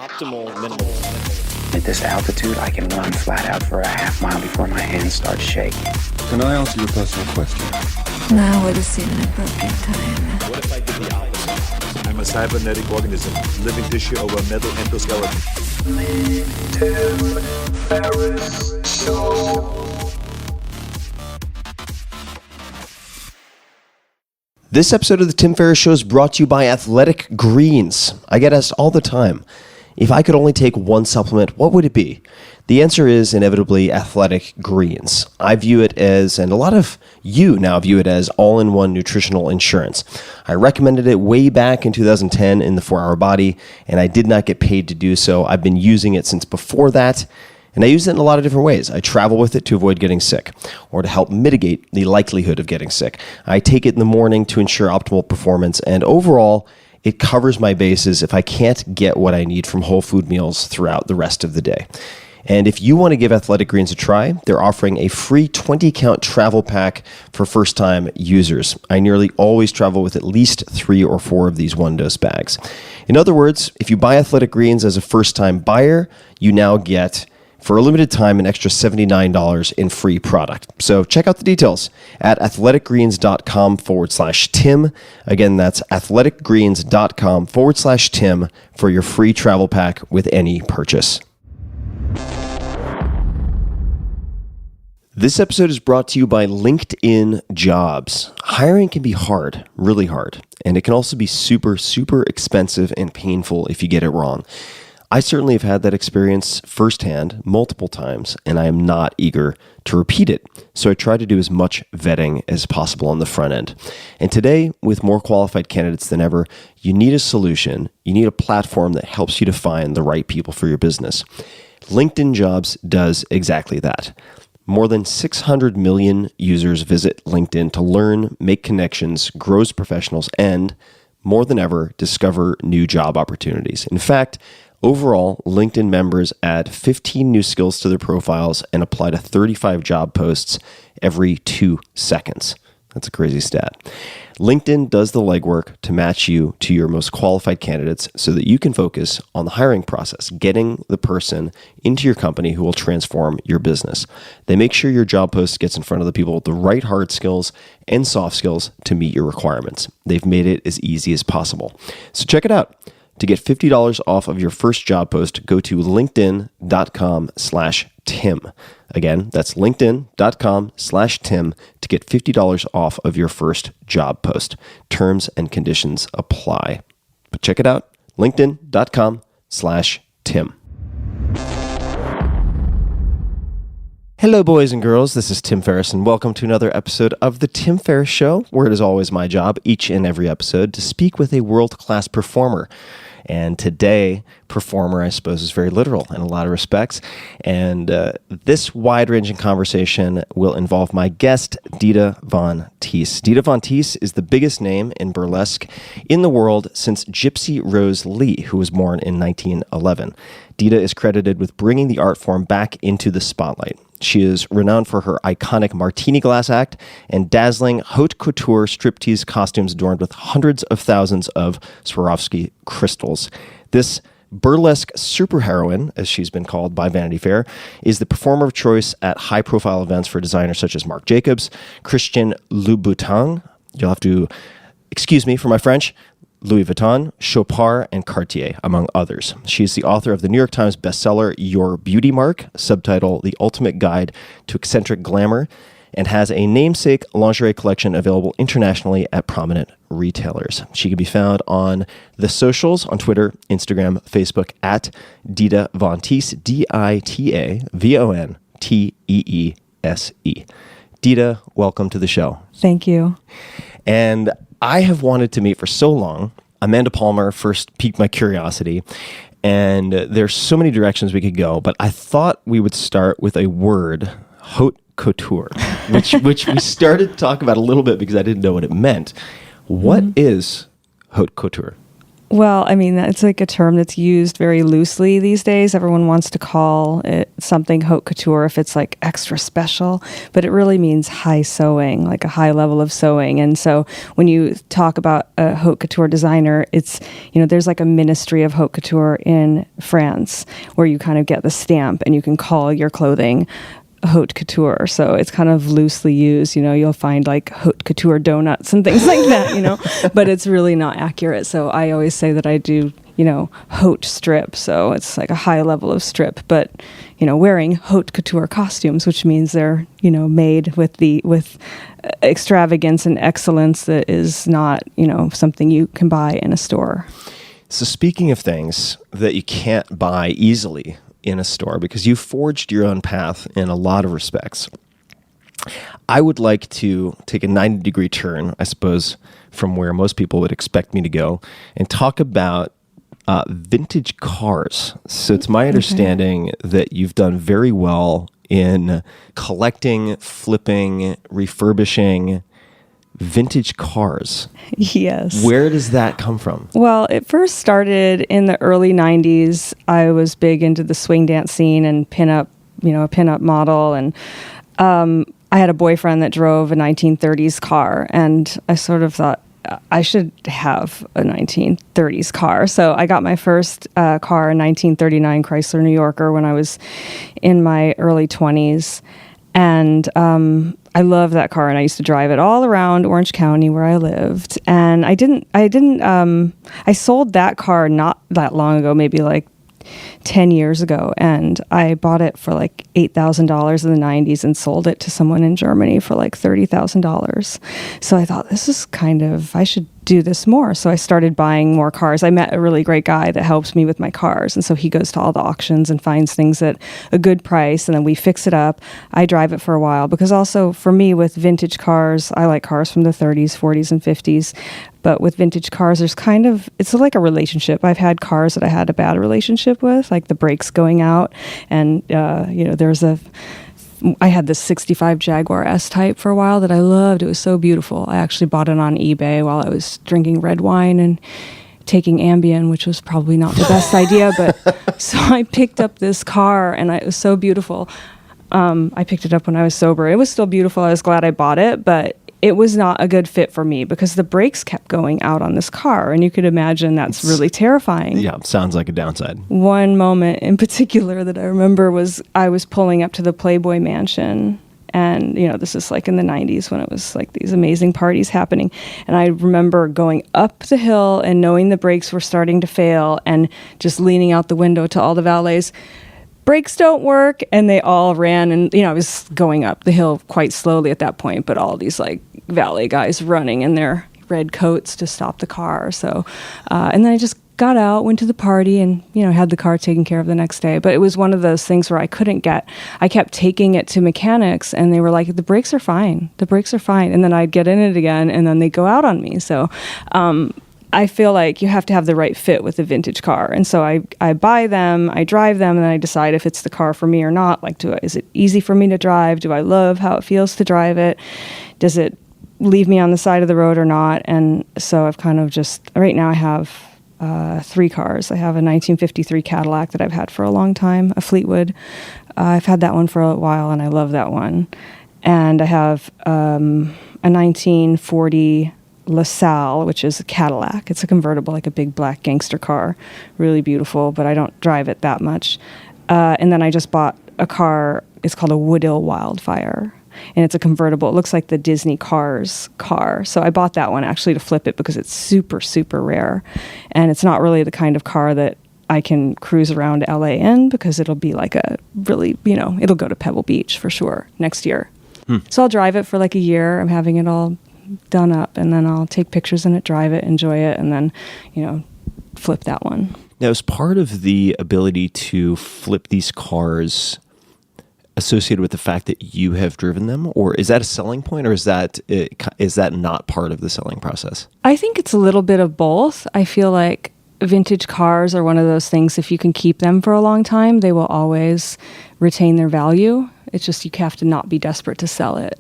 Optimal minimal. At this altitude, I can run flat out for a half mile before my hands start shaking. Can I ask you a personal question? Now would seem an appropriate time. What if I did the opposite? I'm a cybernetic organism, living tissue over a metal endoskeleton. This episode of The Tim Ferriss Show is brought to you by Athletic Greens. I get asked all the time, if I could only take one supplement, what would it be? The answer is inevitably Athletic Greens. I view it as, and a lot of you now view it as, all-in-one nutritional insurance. I recommended it way back in 2010 in the 4-Hour Body, and I did not get paid to do so. I've been using it since before that, and I use it in a lot of different ways. I travel with it to avoid getting sick or to help mitigate the likelihood of getting sick. I take it in the morning to ensure optimal performance, and overall, it covers my bases if I can't get what I need from whole food meals throughout the rest of the day. And if you want to give Athletic Greens a try, they're offering a free 20-count travel pack for first-time users. I nearly always travel with at least 3 or 4 of these one-dose bags. In other words, if you buy Athletic Greens as a first-time buyer, you now get, for a limited time, an extra $79 in free product. So check out the details at athleticgreens.com/Tim. Again, that's athleticgreens.com/Tim for your free travel pack with any purchase. This episode is brought to you by LinkedIn Jobs. Hiring can be hard, really hard, and it can also be super, super expensive and painful if you get it wrong. I certainly have had that experience firsthand multiple times, and I am not eager to repeat it. So I try to do as much vetting as possible on the front end. And today, with more qualified candidates than ever, you need a solution. You need a platform that helps you to find the right people for your business. LinkedIn Jobs does exactly that. More than 600 million users visit LinkedIn to learn, make connections, grow as professionals, and, more than ever, discover new job opportunities. In fact, overall, LinkedIn members add 15 new skills to their profiles and apply to 35 job posts every 2 seconds. That's a crazy stat. LinkedIn does the legwork to match you to your most qualified candidates so that you can focus on the hiring process, getting the person into your company who will transform your business. They make sure your job post gets in front of the people with the right hard skills and soft skills to meet your requirements. They've made it as easy as possible. So check it out. To get $50 off of your first job post, go to linkedin.com/Tim. Again, that's linkedin.com/Tim to get $50 off of your first job post. Terms and conditions apply. But check it out, linkedin.com/Tim. Hello, boys and girls. This is Tim Ferriss, and welcome to another episode of The Tim Ferriss Show, where it is always my job, each and every episode, to speak with a world-class performer. And today, performer, I suppose, is very literal in a lot of respects. And this wide-ranging conversation will involve my guest, Dita Von Teese. Dita Von Teese is the biggest name in burlesque in the world since Gypsy Rose Lee, who was born in 1911. Dita is credited with bringing the art form back into the spotlight. She is renowned for her iconic martini glass act and dazzling haute couture striptease costumes adorned with hundreds of thousands of Swarovski crystals. This burlesque superheroine, as she's been called by Vanity Fair, is the performer of choice at high-profile events for designers such as Marc Jacobs, Christian Louboutin, you'll have to excuse me for my French, Louis Vuitton, Chopard, and Cartier, among others. She's the author of the New York Times bestseller Your Beauty Mark, subtitle The Ultimate Guide to Eccentric Glamour, and has a namesake lingerie collection available internationally at prominent retailers. She can be found on the socials, on Twitter, Instagram, Facebook, at Dita Von Teese, DITAVONTEESE. Dita, welcome to the show. Thank you. And I have wanted to meet for so long. Amanda Palmer first piqued my curiosity, and there's so many directions we could go, but I thought we would start with a word, haute couture, which we started to talk about a little bit because I didn't know what it meant. What is haute couture? Well, I mean, it's like a term that's used very loosely these days. Everyone wants to call it something haute couture if it's like extra special, but it really means high sewing, like a high level of sewing. And so when you talk about a haute couture designer, it's, there's like a ministry of haute couture in France where you kind of get the stamp and you can call your clothing haute couture. So it's kind of loosely used. You'll find like haute couture donuts and things like that, but it's really not accurate. So I always say that I do, haute strip. So it's like a high level of strip, but, wearing haute couture costumes, which means they're, made with extravagance and excellence that is not, something you can buy in a store. So speaking of things that you can't buy easily in a store, because you forged your own path in a lot of respects, I would like to take a 90-degree turn, I suppose, from where most people would expect me to go, and talk about vintage cars. So it's my understanding that you've done very well in collecting, flipping, refurbishing vintage cars. Yes. Where does that come from? Well, it first started in the early 90s. I was big into the swing dance scene and pinup, a pinup model. And I had a boyfriend that drove a 1930s car. And I sort of thought, I should have a 1930s car. So I got my first car, a 1939 Chrysler New Yorker, when I was in my early 20s. And I love that car, and I used to drive it all around Orange County where I lived. And I sold that car not that long ago, maybe like 10 years ago, and I bought it for like $8,000 in the 90s and sold it to someone in Germany for like $30,000. So I thought, I should do this more. So I started buying more cars. I met a really great guy that helps me with my cars. And so he goes to all the auctions and finds things at a good price. And then we fix it up. I drive it for a while because also for me with vintage cars, I like cars from the 30s, 40s, and 50s. But with vintage cars, it's like a relationship. I've had cars that I had a bad relationship with, like the brakes going out. And, I had this 65 Jaguar S-Type for a while that I loved. It was so beautiful. I actually bought it on eBay while I was drinking red wine and taking Ambien, which was probably not the best idea. But so I picked up this car, and it was so beautiful. I picked it up when I was sober. It was still beautiful. I was glad I bought it, but it was not a good fit for me because the brakes kept going out on this car. And you could imagine that's really terrifying. Yeah, sounds like a downside. One moment in particular that I remember was I was pulling up to the Playboy Mansion. And, this is like in the 90s when it was like these amazing parties happening. And I remember going up the hill and knowing the brakes were starting to fail and just leaning out the window to all the valets. Brakes don't work, and they all ran, and I was going up the hill quite slowly at that point, but all these like valet guys running in their red coats to stop the car. So, and then I just got out, went to the party, and had the car taken care of the next day. But it was one of those things where I kept taking it to mechanics, and they were like, the brakes are fine, and then I'd get in it again, and then they'd go out on me. So, I feel like you have to have the right fit with a vintage car. And so I buy them, I drive them, and then I decide if it's the car for me or not. Like, is it easy for me to drive? Do I love how it feels to drive it? Does it leave me on the side of the road or not? And so I've kind of right now I have 3 cars. I have a 1953 Cadillac that I've had for a long time, a Fleetwood. I've had that one for a while, and I love that one. And I have a 1940 LaSalle, which is a Cadillac. It's a convertible, like a big black gangster car. Really beautiful, but I don't drive it that much. And then I just bought a car. It's called a Woodill Wildfire. And it's a convertible. It looks like the Disney Cars car. So I bought that one actually to flip it because it's super, super rare. And it's not really the kind of car that I can cruise around LA in because it'll be like a really, it'll go to Pebble Beach for sure next year. So I'll drive it for like a year. I'm having it all done up, and then I'll take pictures in it, drive it, enjoy it, and then, flip that one. Now, is part of the ability to flip these cars associated with the fact that you have driven them, or is that a selling point, or is that not part of the selling process? I think it's a little bit of both. I feel like vintage cars are one of those things, if you can keep them for a long time, they will always retain their value. It's just you have to not be desperate to sell it.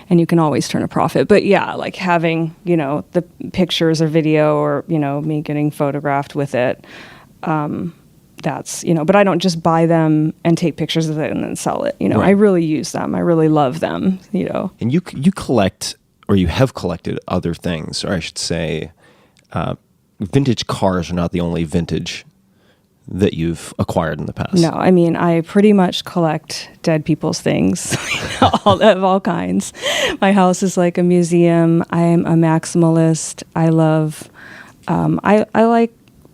and you can always turn a profit. But yeah, like having, the pictures or video or, me getting photographed with it, that's, but I don't just buy them and take pictures of it and then sell it. Right. I really use them. I really love them, And you collect, or you have collected other things, or I should say, vintage cars are not the only vintage that you've acquired in the past. No, I mean, I pretty much collect dead people's things, of all kinds. My house is like a museum. I'm a maximalist. I love, I like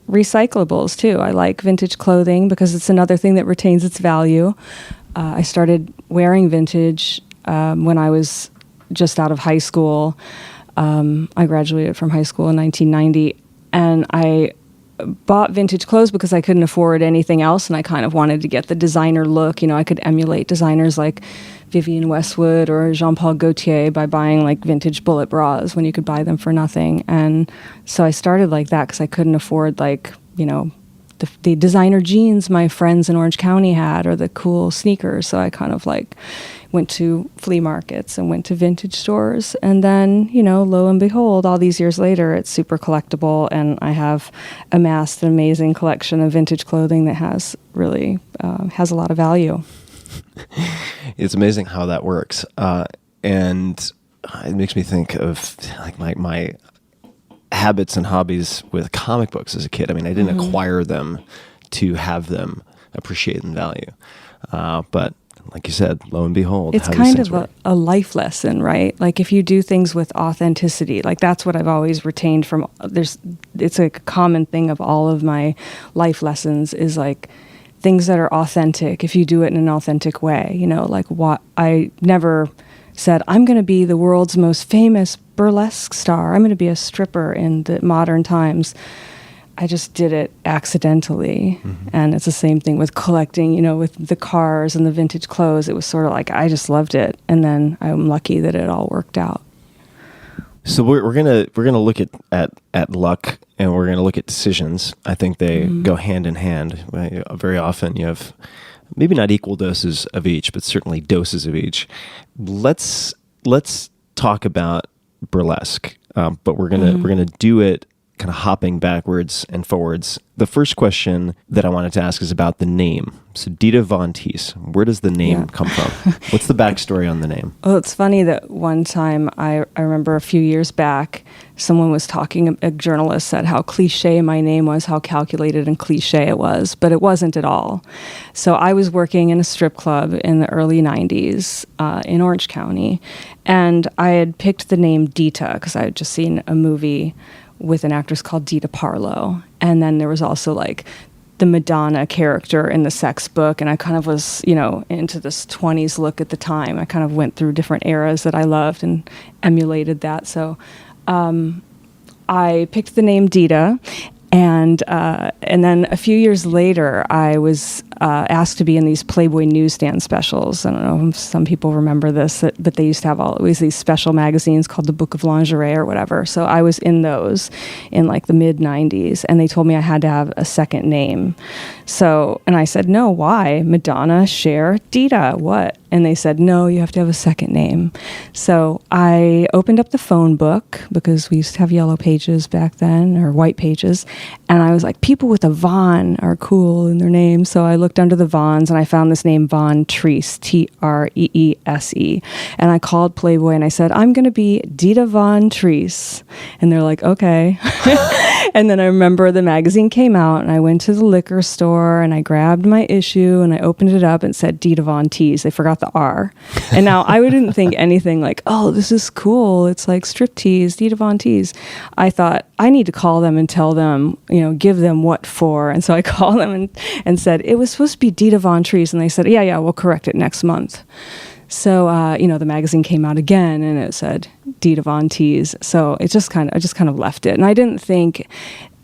recyclables too. I like vintage clothing because it's another thing that retains its value. I started wearing vintage when I was just out of high school. I graduated from high school in 1990, and I bought vintage clothes because I couldn't afford anything else, and I kind of wanted to get the designer look. I could emulate designers like Vivienne Westwood or Jean-Paul Gaultier by buying like vintage bullet bras when you could buy them for nothing. And so I started like that because I couldn't afford like, the designer jeans my friends in Orange County had or the cool sneakers. So I kind of like went to flea markets and went to vintage stores. And then, lo and behold, all these years later, it's super collectible. And I have amassed an amazing collection of vintage clothing that has really has a lot of value. It's amazing how that works. And it makes me think of like my habits and hobbies with comic books as a kid. I mean, I didn't acquire them to have them appreciate and value. But like you said, lo and behold, it's how kind these of things work. a life lesson, right? Like if you do things with authenticity, like that's what I've always retained from it's a common thing of all of my life lessons is like things that are authentic. If you do it in an authentic way, like what I never said, I'm going to be the world's most famous burlesque star. I'm going to be a stripper in the modern times. I just did it accidentally. And it's the same thing with collecting, with the cars and the vintage clothes. It was sort of like, I just loved it. And then I'm lucky that it all worked out. So we're gonna look at luck, and we're gonna look at decisions. I think they go hand in hand. Very often you have maybe not equal doses of each, but certainly doses of each. Let's talk about burlesque, but we're gonna do it kind of hopping backwards and forwards. The first question that I wanted to ask is about the name. So Dita Von Teese, where does the name come from? What's the backstory on the name? Well, it's funny that one time I remember a few years back, someone was talking, a journalist said how cliche my name was, how calculated and cliche it was, but it wasn't at all. So I was working in a strip club in the early 90s in Orange County, and I had picked the name Dita because I had just seen a movie with an actress called Dita Parlow. And then there was also like the Madonna character in the sex book. And I kind of was, into this 20s look at the time. I kind of went through different eras that I loved and emulated that. So I picked the name Dita. And then a few years later, I was asked to be in these Playboy newsstand specials. I don't know if some people remember this, but they used to have always these special magazines called the Book of Lingerie or whatever. So I was in those in like the mid 90s, and they told me I had to have a second name. And I said, no, why? Madonna, Cher, Dita, what? And they said, no, you have to have a second name. So I opened up the phone book because we used to have yellow pages back then, or white pages. And I was like, people with a Von are cool in their name. So I looked under the Vons and I found this name Von Teese, Treese. And I called Playboy and I said, I'm going to be Dita Von Teese. And they're like, okay. And then I remember the magazine came out and I went to the liquor store and I grabbed my issue and I opened it up and said Dita Von Teese. They forgot the R. And now I wouldn't think anything like, oh, this is cool. It's like striptease, Dita Von Teese. I thought I need to call them and tell them, give them what for. And so I called them and said, it was supposed to be Dita Von Teese. And they said, yeah, we'll correct it next month. So, the magazine came out again and it said Dita Von Teese. So I just kind of left it. And I didn't think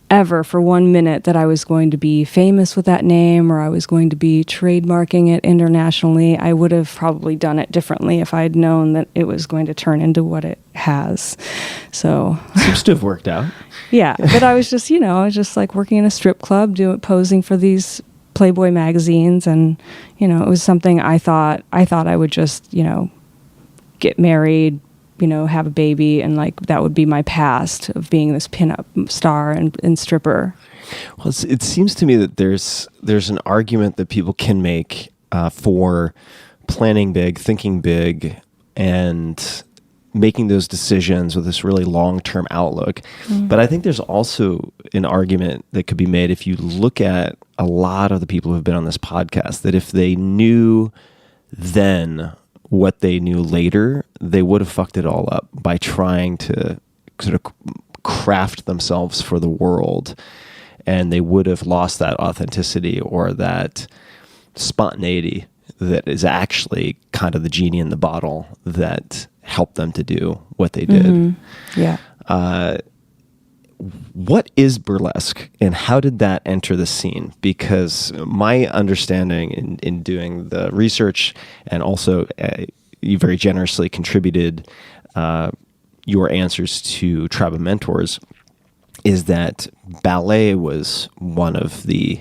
ever for 1 minute that I was going to be famous with that name or I was going to be trademarking it internationally. I would have probably done it differently if I had known that it was going to turn into what it has. So seems to have worked out. Yeah. But I was just, like working in a strip club, posing for these Playboy magazines, and it was something I thought I would just get married, have a baby, and like that would be my past of being this pinup star and stripper. Well, it seems to me that there's an argument that people can make for planning big, thinking big, and making those decisions with this really long-term outlook. But I think there's also an argument that could be made if you look at a lot of the people who've been on this podcast, that if they knew then what they knew later, they would have fucked it all up by trying to sort of craft themselves for the world. And they would have lost that authenticity or that spontaneity that is actually kind of the genie in the bottle that helped them to do what they did. Yeah. What is burlesque and how did that enter the scene? Because my understanding in doing the research, and also you very generously contributed your answers to Tribe of Mentors, is that ballet was one of the,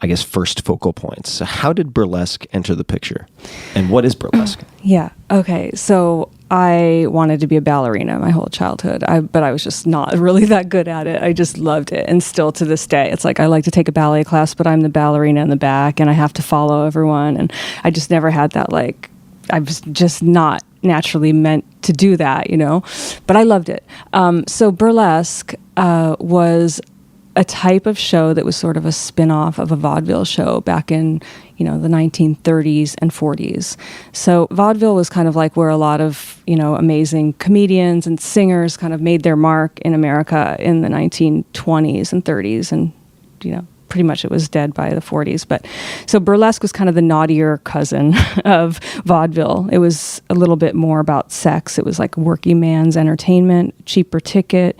I guess, first focal points. So how did burlesque enter the picture? And what is burlesque? Yeah. Okay. So I wanted to be a ballerina my whole childhood, but I was just not really that good at it. I just loved it. And still to this day, it's like I like to take a ballet class, but I'm the ballerina in the back and I have to follow everyone. And I just never had that, like, I was just not naturally meant to do that, but I loved it. So burlesque was a type of show that was sort of a spin-off of a vaudeville show back in, the 1930s and 40s. So vaudeville was kind of like where a lot of, amazing comedians and singers kind of made their mark in America in the 1920s and 30s. And, pretty much it was dead by the 40s. But so burlesque was kind of the naughtier cousin of vaudeville. It was a little bit more about sex. It was like working man's entertainment, cheaper ticket.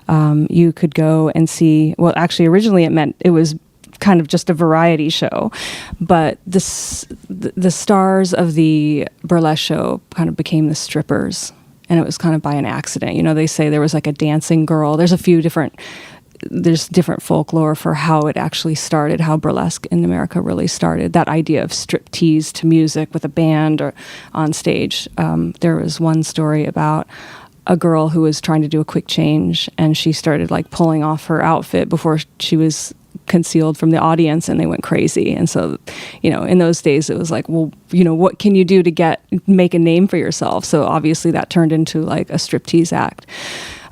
You could go and see, well, actually originally it was kind of just a variety show, but the stars of the burlesque show kind of became the strippers, and it was kind of by an accident. They say there was like a dancing girl. There's different folklore for how it actually started, how burlesque in America really started. That idea of striptease to music with a band or on stage. There was one story about a girl who was trying to do a quick change, and she started like pulling off her outfit before she was concealed from the audience, and they went crazy. And so, in those days it was like, well, what can you do to make a name for yourself? So obviously that turned into like a striptease act.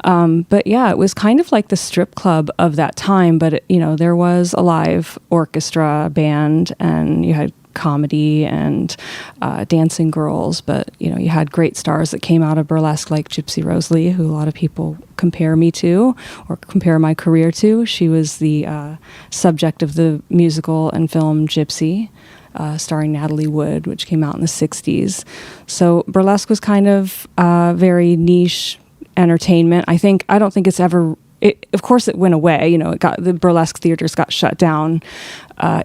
But yeah, it was kind of like the strip club of that time, but there was a live orchestra band, and you had comedy and dancing girls, but you had great stars that came out of burlesque, like Gypsy Rose Lee, who a lot of people compare me to or compare my career to. She was the subject of the musical and film Gypsy, starring Natalie Wood, which came out in the 60s. So burlesque was kind of very niche entertainment. I don't think it's ever. Of course, it went away. The burlesque theaters got shut down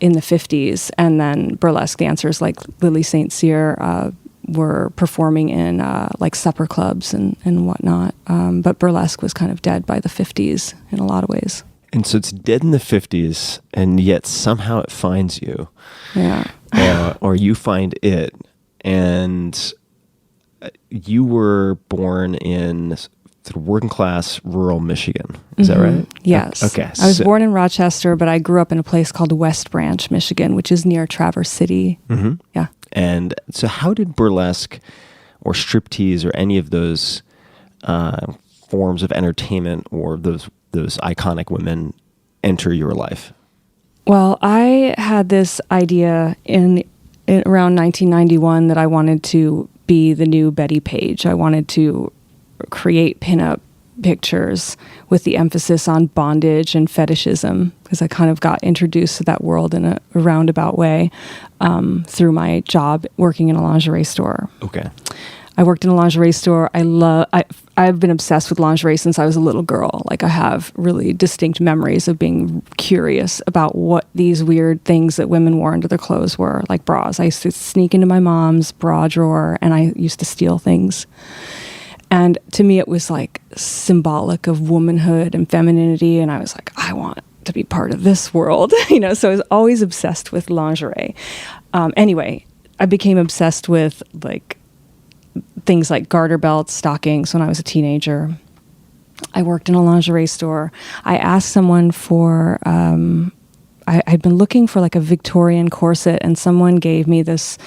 in the 50s, and then burlesque dancers like Lily St. Cyr were performing in like supper clubs and whatnot. But burlesque was kind of dead by the 50s in a lot of ways. And so it's dead in the 50s, and yet somehow it finds you. Yeah. Or you find it. And you were born in working class rural Michigan. Is that right? Yes. Okay. I was born in Rochester, but I grew up in a place called West Branch, Michigan, which is near Traverse City. Mm-hmm. Yeah. And so how did burlesque or striptease or any of those forms of entertainment or those iconic women enter your life? Well, I had this idea in around 1991 that I wanted to be the new Betty Page. I wanted to create pinup pictures with the emphasis on bondage and fetishism, because I kind of got introduced to that world in a roundabout way through my job working in a lingerie store. Okay. I worked in a lingerie store. I've been obsessed with lingerie since I was a little girl. Like, I have really distinct memories of being curious about what these weird things that women wore under their clothes were, like bras. I used to sneak into my mom's bra drawer, and I used to steal things. And to me, it was like symbolic of womanhood and femininity. And I was like, I want to be part of this world, so I was always obsessed with lingerie. Anyway, I became obsessed with like things like garter belts, stockings when I was a teenager. I worked in a lingerie store. I asked someone for, I'd been looking for like a Victorian corset, and someone gave me this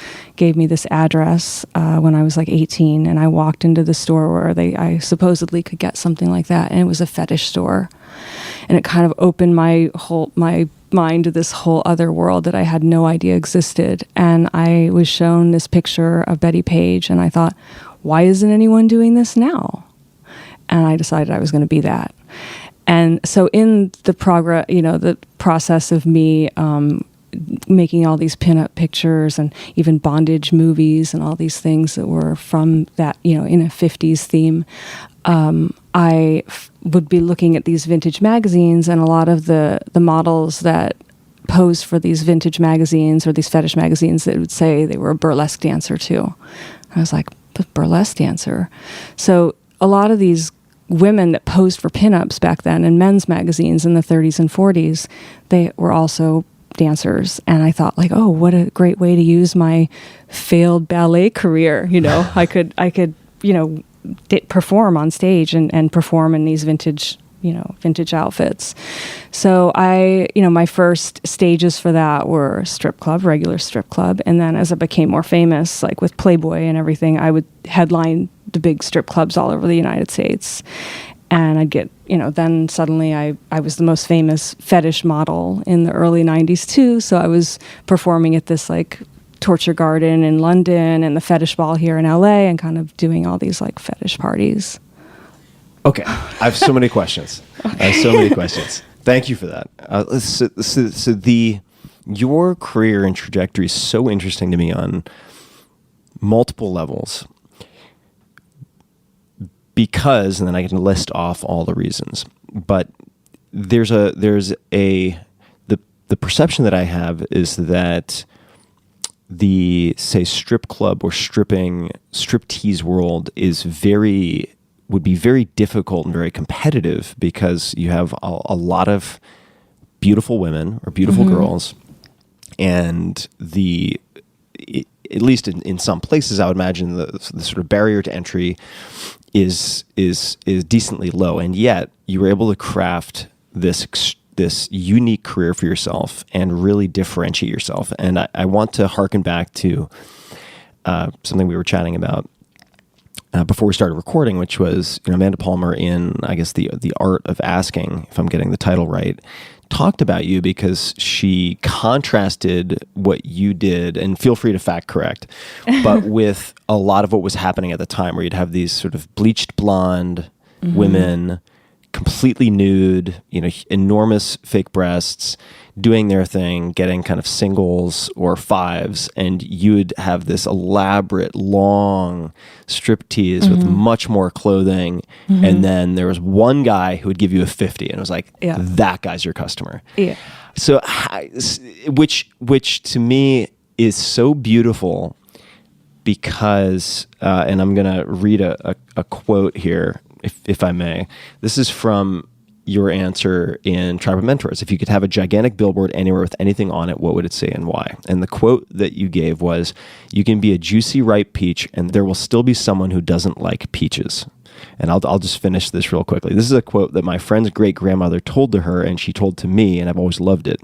address when I was like 18, and I walked into the store where I supposedly could get something like that, and it was a fetish store. And it kind of opened my mind to this whole other world that I had no idea existed. And I was shown this picture of Betty Page, and I thought, why isn't anyone doing this now? And I decided I was going to be that. And so in the the process of me making all these pinup pictures and even bondage movies and all these things that were from that, in a 50s theme, I would be looking at these vintage magazines, and a lot of the models that posed for these vintage magazines or these fetish magazines, that would say they were a burlesque dancer too. I was like, but burlesque dancer? So a lot of these women that posed for pinups back then in men's magazines in the 30s and 40s, they were also dancers. And I thought, like, oh, what a great way to use my failed ballet career. I could perform on stage and perform in these vintage outfits. So my first stages for that were strip club, regular strip club. And then as I became more famous, like with Playboy and everything, I would headline the big strip clubs all over the United States. And I'd get, then suddenly I was the most famous fetish model in the early 90s too. So I was performing at this like Torture Garden in London and the Fetish Ball here in LA, and kind of doing all these like fetish parties. Okay, I have so many questions. Thank you for that. Your career and trajectory is so interesting to me on multiple levels, because, and then I can list off all the reasons, but the perception that I have is that the, say, strip club or striptease world would be very difficult and very competitive, because you have a lot of beautiful women or beautiful girls, and at least in some places, I would imagine the sort of barrier to entry is decently low, and yet you were able to craft this unique career for yourself and really differentiate yourself. And I want to harken back to something we were chatting about before we started recording, which was Amanda Palmer in, I guess, the Art of Asking, if I'm getting the title right, talked about you because she contrasted what you did, and feel free to fact correct, but with a lot of what was happening at the time, where you'd have these sort of bleached blonde women, completely nude, enormous fake breasts, doing their thing, getting kind of singles or fives, and you would have this elaborate, long striptease with much more clothing, and then there was one guy who would give you a 50, and it was like, that guy's your customer. Yeah. So, which to me is so beautiful, because, and I'm going to read a quote here, if I may. This is from your answer in Tribe of Mentors. If you could have a gigantic billboard anywhere with anything on it, what would it say and why? And the quote that you gave was, "You can be a juicy ripe peach, and there will still be someone who doesn't like peaches." And I'll just finish this real quickly. This is a quote that my friend's great-grandmother told to her, and she told to me, and I've always loved it.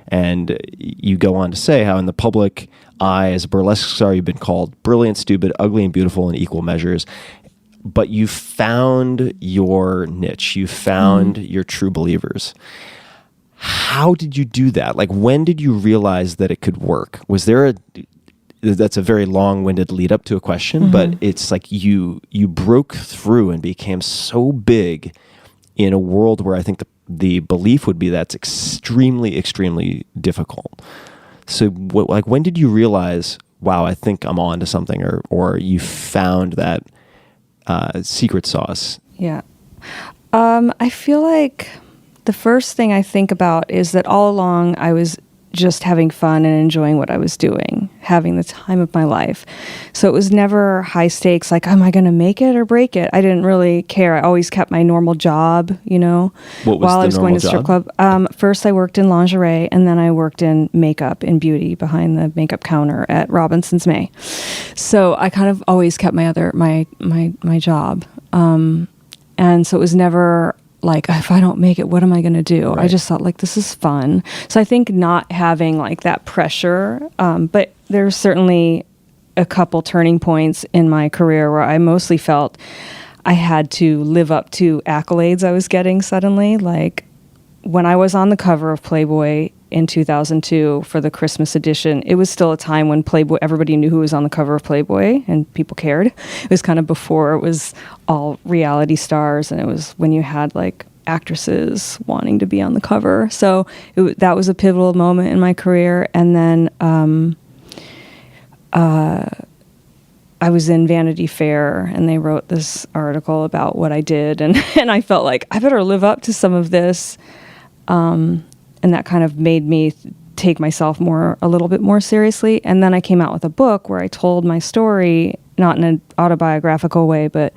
And you go on to say how in the public eye, as a burlesque star, you've been called brilliant, stupid, ugly, and beautiful in equal measures. But you found your niche. You found your true believers. How did you do that? Like, when did you realize that it could work? Was there that's a very long-winded lead up to a question, but it's like you broke through and became so big in a world where I think the belief would be that's extremely, extremely difficult. So when did you realize, wow, I think I'm on to something, or you found that secret sauce? Yeah. I feel like the first thing I think about is that all along I was just having fun and enjoying what I was doing, having the time of my life. So it was never high stakes, like, am I going to make it or break it? I didn't really care. I always kept my normal job, What was while the I was going normal to strip job? club. First I worked in lingerie, and then I worked in makeup and beauty behind the makeup counter at Robinson's May. So I kind of always kept my job. And so it was never like, if I don't make it, what am I going to do? Right. I just thought, like, this is fun. So I think not having like that pressure, but there's certainly a couple turning points in my career where I mostly felt I had to live up to accolades I was getting suddenly. Like when I was on the cover of Playboy in 2002 for the Christmas edition, it was still a time when Playboy, everybody knew who was on the cover of Playboy and people cared. It was kind of before it was all reality stars, and it was when you had like actresses wanting to be on the cover. So that was a pivotal moment in my career. And then I was in Vanity Fair, and they wrote this article about what I did, and I felt like I better live up to some of this. And that kind of made me take myself a little bit more seriously. And then I came out with a book where I told my story, not in an autobiographical way, but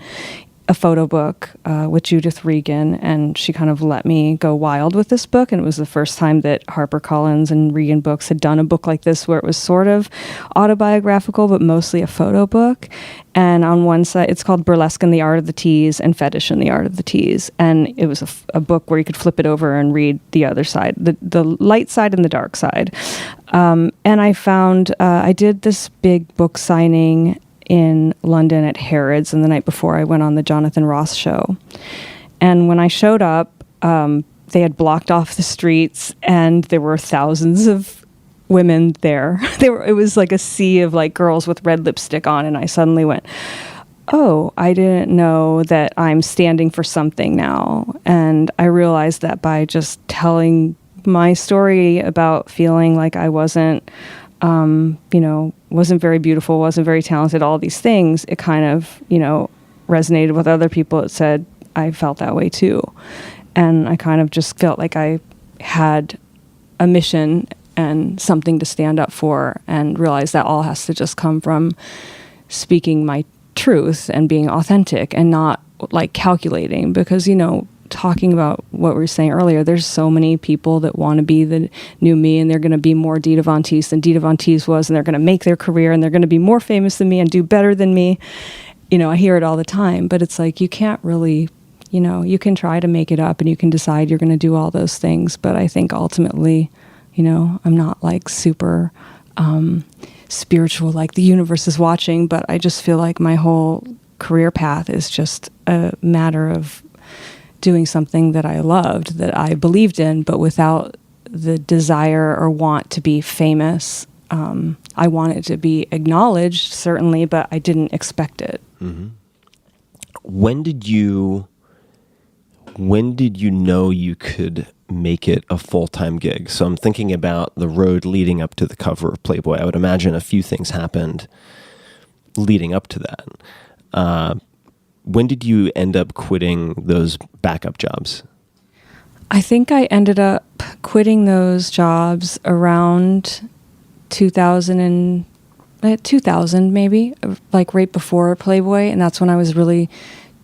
a photo book with Judith Regan, and she kind of let me go wild with this book. And it was the first time that HarperCollins and Regan Books had done a book like this, where it was sort of autobiographical, but mostly a photo book. And on one side, it's called Burlesque and the Art of the Tease and Fetish and the Art of the Tease. And it was a book where you could flip it over and read the other side, the light side and the dark side. And I found, I did this big book signing in London at Harrods, and the night before I went on the Jonathan Ross show. And when I showed up, they had blocked off the streets, and there were thousands of women there. It was like a sea of like girls with red lipstick on, and I suddenly went, oh, I didn't know that I'm standing for something now. And I realized that by just telling my story about feeling like I wasn't wasn't very beautiful, wasn't very talented, all these things, it kind of, resonated with other people. It said, I felt that way too. And I kind of just felt like I had a mission and something to stand up for, and realized that all has to just come from speaking my truth and being authentic and not like calculating, because, talking about what we were saying earlier, there's so many people that want to be the new me, and they're going to be more Dita Von Teese than Dita Von Teese was, and they're going to make their career, and they're going to be more famous than me and do better than me. I hear it all the time, but it's like, you can't really, you can try to make it up and you can decide you're going to do all those things. But I think ultimately, I'm not like super spiritual, like the universe is watching, but I just feel like my whole career path is just a matter of doing something that I loved, that I believed in, but without the desire or want to be famous. I wanted to be acknowledged, certainly, but I didn't expect it. Mm-hmm. When did you know you could make it a full-time gig? So I'm thinking about the road leading up to the cover of Playboy. I would imagine a few things happened leading up to that. When did you end up quitting those backup jobs? I think I ended up quitting those jobs around 2000 maybe, like right before Playboy. And that's when I was really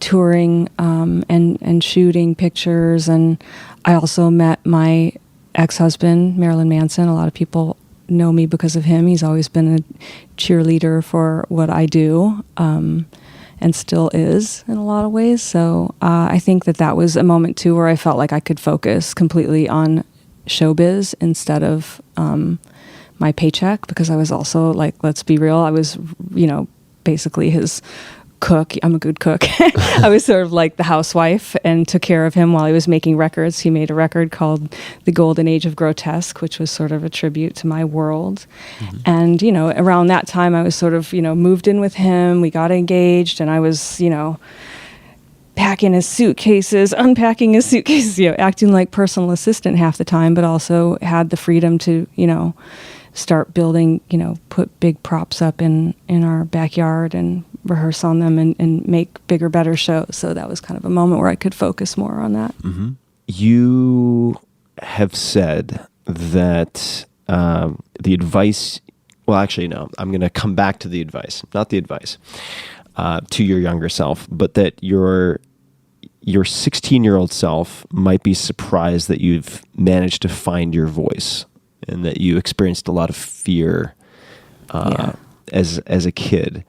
touring and shooting pictures. And I also met my ex-husband, Marilyn Manson. A lot of people know me because of him. He's always been a cheerleader for what I do. And still is in a lot of ways. So I think that was a moment too where I felt like I could focus completely on showbiz instead of my paycheck, because I was also like, let's be real, I was, basically his cook. I'm a good cook. I was sort of like the housewife and took care of him while he was making records. He made a record called The Golden Age of Grotesque, which was sort of a tribute to my world. Mm-hmm. And, around that time I was sort of, moved in with him. We got engaged, and I was, packing his suitcases, unpacking his suitcases, acting like personal assistant half the time, but also had the freedom to, start building, put big props up in our backyard and rehearse on them and make bigger, better shows. So that was kind of a moment where I could focus more on that. Mm-hmm. You have said that the advice. Well, actually, no. I'm going to come back to the advice, not the advice to your younger self, but that your 16-year-old self might be surprised that you've managed to find your voice and that you experienced a lot of fear as a kid.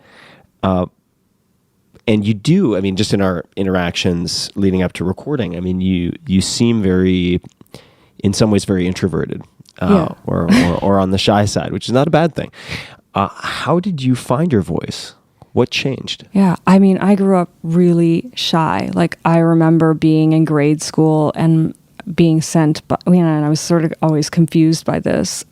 And you do, I mean, just in our interactions leading up to recording, I mean, you seem very, in some ways, very introverted, or on the shy side, which is not a bad thing. How did you find your voice? What changed? Yeah, I mean, I grew up really shy. Like, I remember being in grade school and being sent, and I was sort of always confused by this.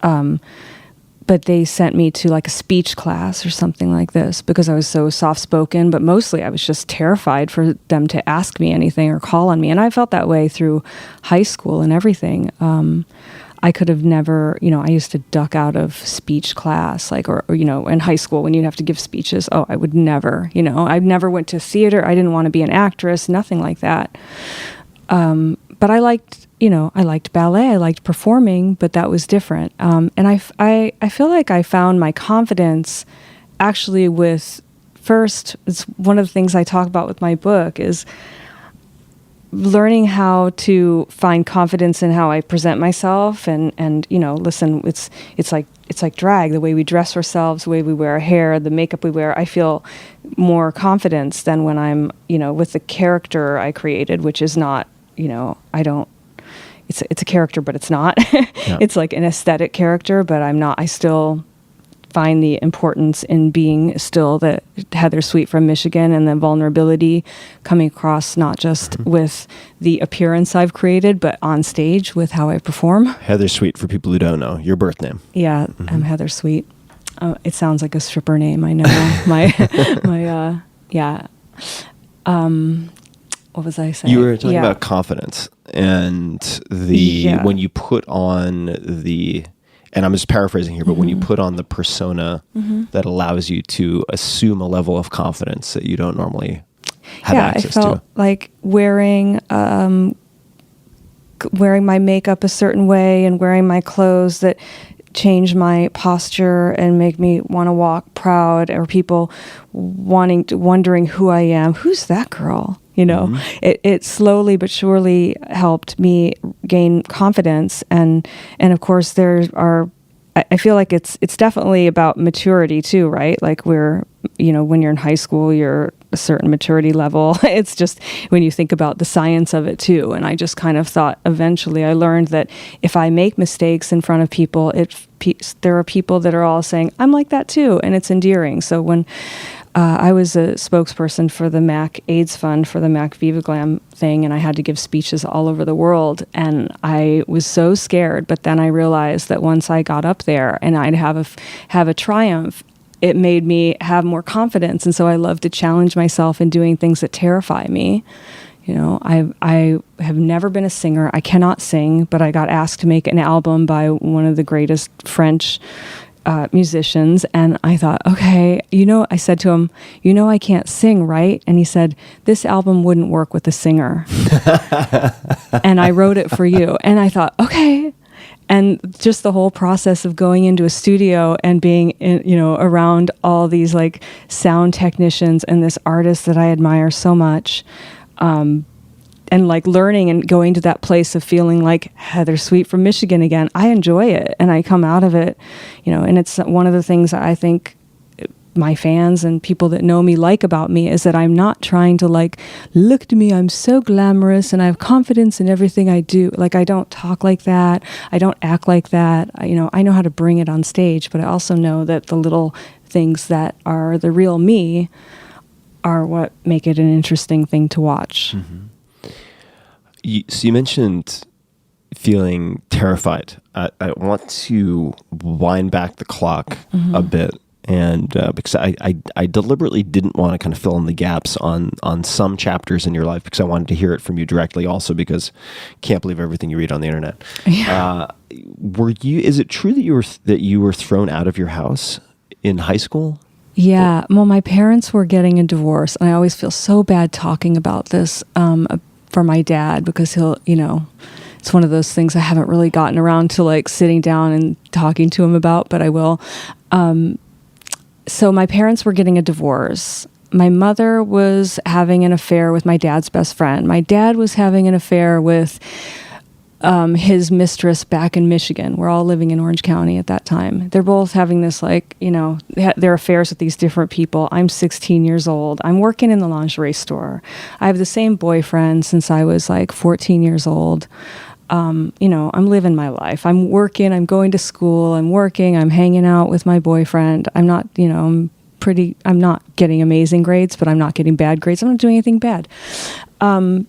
But they sent me to like a speech class or something like this because I was so soft-spoken, but mostly I was just terrified for them to ask me anything or call on me. And I felt that way through high school and everything. I could have never, I used to duck out of speech class, like, or in high school when you'd have to give speeches. Oh, I would never, I never went to theater. I didn't want to be an actress, nothing like that. But I liked ballet. I liked performing, but that was different. And I feel like I found my confidence actually with, first, it's one of the things I talk about with my book is learning how to find confidence in how I present myself and listen, it's like drag, the way we dress ourselves, the way we wear our hair, the makeup we wear. I feel more confidence than when I'm, with the character I created, which is not, it's a character, but it's not. Yeah. It's like an aesthetic character, but I'm not. I still find the importance in being still the Heather Sweet from Michigan and the vulnerability coming across not just with the appearance I've created, but on stage with how I perform. Heather Sweet, for people who don't know, your birth name. Yeah, I'm Heather Sweet. It sounds like a stripper name, I know. What was I saying? You were talking about confidence and when you put on and I'm just paraphrasing here, but when you put on the persona that allows you to assume a level of confidence that you don't normally have access to. I felt like wearing my makeup a certain way and wearing my clothes that change my posture and make me want to walk proud, or people wondering who I am. Who's that girl? It slowly but surely helped me gain confidence. And of course I feel like it's definitely about maturity too, right? Like when you're in high school, you're a certain maturity level. It's just when you think about the science of it too. And I just kind of thought eventually I learned that if I make mistakes in front of people, there are people that are all saying, I'm like that too. And it's endearing. So when I was a spokesperson for the MAC AIDS Fund for the MAC Viva Glam thing, and I had to give speeches all over the world, and I was so scared. But then I realized that once I got up there and I'd have a triumph, it made me have more confidence. And so I love to challenge myself in doing things that terrify me. I have never been a singer. I cannot sing, but I got asked to make an album by one of the greatest French musicians, and I thought, okay, I said to him, I can't sing, right? And he said, this album wouldn't work with a singer. And I wrote it for you. And I thought, okay. And just the whole process of going into a studio and being around all these like sound technicians and this artist that I admire so much, and like learning and going to that place of feeling like Heather Sweet from Michigan again, I enjoy it. And I come out of it, and it's one of the things that I think my fans and people that know me like about me is that I'm not trying to like, look at me, I'm so glamorous and I have confidence in everything I do. Like, I don't talk like that. I don't act like that. I know how to bring it on stage, but I also know that the little things that are the real me are what make it an interesting thing to watch. Mm-hmm. So you mentioned feeling terrified. I want to wind back the clock a bit, and because I deliberately didn't want to kind of fill in the gaps on some chapters in your life, because I wanted to hear it from you directly. Also, because can't believe everything you read on the internet. Yeah. Is it true that you were thrown out of your house in high school? Yeah. Well, my parents were getting a divorce, and I always feel so bad talking about this. For my dad, because he'll, it's one of those things I haven't really gotten around to like sitting down and talking to him about, but I will. So my parents were getting a divorce. My mother was having an affair with my dad's best friend. My dad was having an affair with his mistress back in Michigan. We're all living in Orange County at that time. They're both having this, like, you know, their affairs with these different people. I'm 16 years old. I'm working in the lingerie store. I have the same boyfriend since I was like 14 years old. You know, I'm living my life. I'm working, I'm going to school, I'm working, I'm hanging out with my boyfriend. I'm not, you know, I'm not getting amazing grades, but I'm not getting bad grades. I'm not doing anything bad. And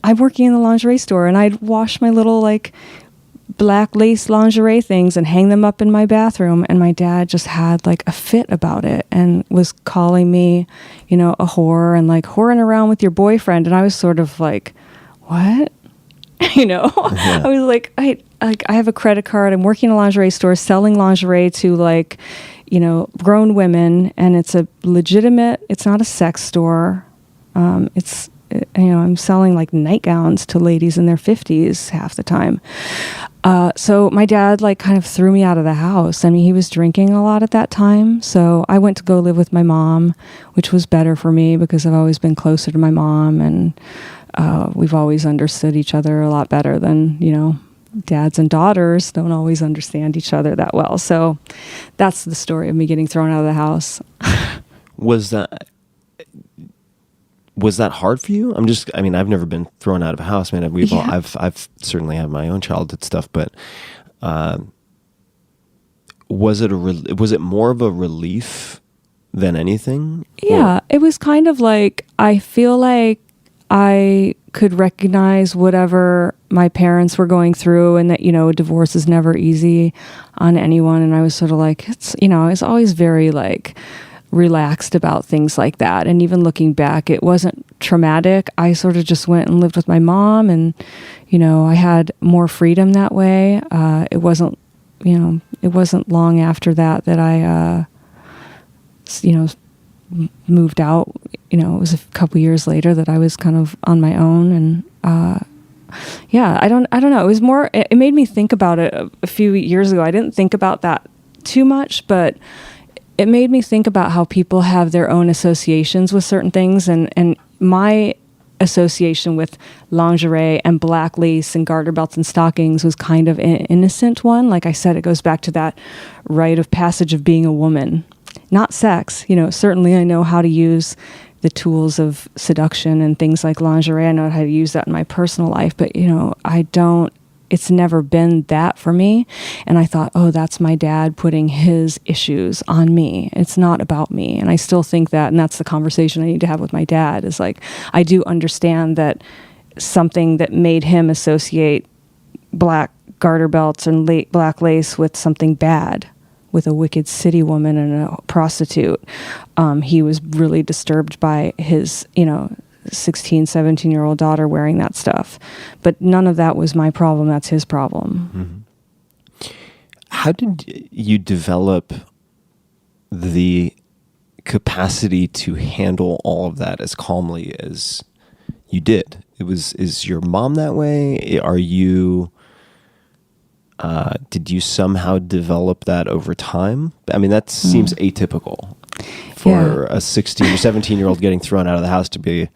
I'm working in the lingerie store, and I'd wash my little like black lace lingerie things and hang them up in my bathroom. And my dad just had like a fit about it and was calling me, you know, a whore and like whoring around with your boyfriend. And I was sort of like, what? You know, I was like, I have a credit card. I'm working in a lingerie store selling lingerie to like, you know, grown women, and it's a legitimate, it's not a sex store. It's, you know, I'm selling like nightgowns to ladies in their 50s half the time. So my dad like kind of threw me out of the house. I mean, he was drinking a lot at that time. So I went to go live with my mom, which was better for me because I've always been closer to my mom, and we've always understood each other a lot better than, you know, dads and daughters don't always understand each other that well. So that's the story of me getting thrown out of the house. Was that hard for you? I mean, I've never been thrown out of a house, man. I've certainly had my own childhood stuff, but was it more of a relief than anything? Yeah, it was kind of like, I feel like I could recognize whatever my parents were going through, and that, you know, divorce is never easy on anyone. And I was sort of like, it's, you know, I was always very like relaxed about things like that. And even looking back, it wasn't traumatic. I sort of just went and lived with my mom, and, you know, I had more freedom that way. It wasn't long after that I, you know, moved out. You know, it was a couple years later that I was kind of on my own. And, yeah, I don't know. It was more, it made me think about it a few years ago. I didn't think about that too much, but it made me think about how people have their own associations with certain things. And my association with lingerie and black lace and garter belts and stockings was kind of an innocent one. Like I said, it goes back to that rite of passage of being a woman, not sex. You know, certainly I know how to use the tools of seduction and things like lingerie. I know how to use that in my personal life, but, you know, it's never been that for me. And I thought, oh, that's my dad putting his issues on me. It's not about me. And I still think that, and that's the conversation I need to have with my dad, is like, I do understand that something that made him associate black garter belts and black lace with something bad, with a wicked city woman and a prostitute. He was really disturbed by his, you know, 16, 17-year-old daughter wearing that stuff. But none of that was my problem. That's his problem. Mm-hmm. How did you develop the capacity to handle all of that as calmly as you did? Is your mom that way? Are you... did you somehow develop that over time? I mean, that seems atypical for a 16 or 17-year-old getting thrown out of the house to be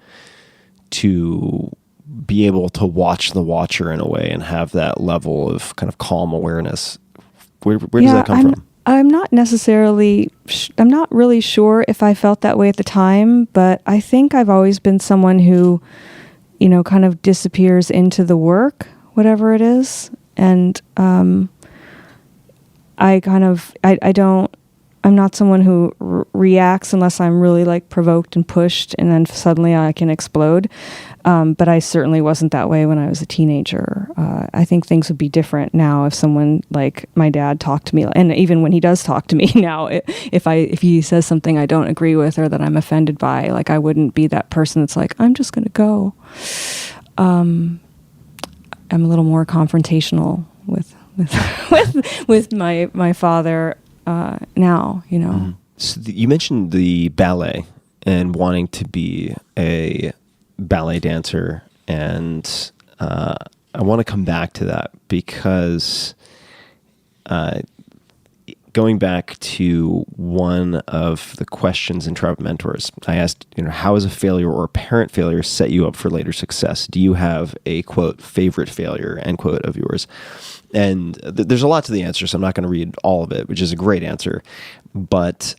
able to watch the watcher in a way and have that level of kind of calm awareness. Where does that come from? I'm not necessarily, I'm not really sure if I felt that way at the time, but I think I've always been someone who, you know, kind of disappears into the work, whatever it is. And I'm not someone who reacts unless I'm really like provoked and pushed, and then suddenly I can explode. But I certainly wasn't that way when I was a teenager. I think things would be different now if someone like my dad talked to me, and even when he does talk to me now, if he says something I don't agree with or that I'm offended by, like I wouldn't be that person that's like, I'm just gonna go. I'm a little more confrontational with my father now, you know. Mm-hmm. So you mentioned the ballet and wanting to be a ballet dancer, and I want to come back to that because going back to one of the questions in Tribe Mentors, I asked, how has a failure or apparent failure set you up for later success? Do you have a, quote, favorite failure, end quote, of yours? And there's a lot to the answer, so I'm not going to read all of it, which is a great answer. But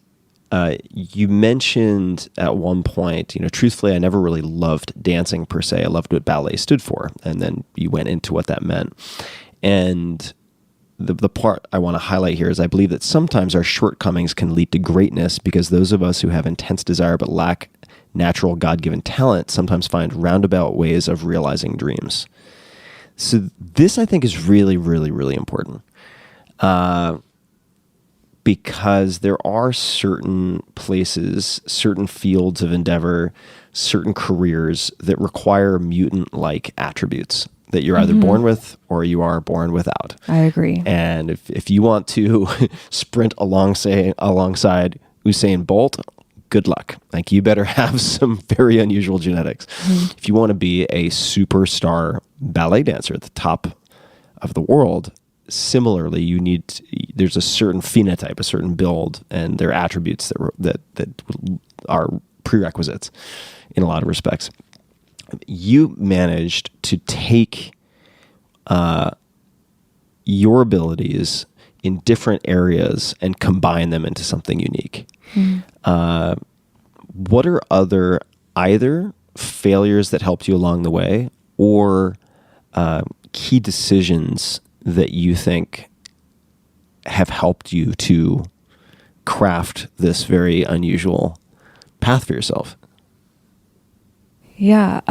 you mentioned at one point, truthfully, I never really loved dancing per se. I loved what ballet stood for. And then you went into what that meant. And the part I want to highlight here is I believe that sometimes our shortcomings can lead to greatness because those of us who have intense desire but lack natural God-given talent sometimes find roundabout ways of realizing dreams. So this, I think, is really, really, really important because there are certain places, certain fields of endeavor, certain careers that require mutant-like attributes that you're either born with or you are born without. I agree. And if you want to sprint alongside Usain Bolt, good luck. Like, you better have some very unusual genetics. If you want to be a superstar ballet dancer at the top of the world, similarly, there's a certain phenotype, a certain build, and there are attributes that are prerequisites in a lot of respects. You managed to take your abilities in different areas and combine them into something unique. What are other either failures that helped you along the way or key decisions that you think have helped you to craft this very unusual path for yourself? Yeah.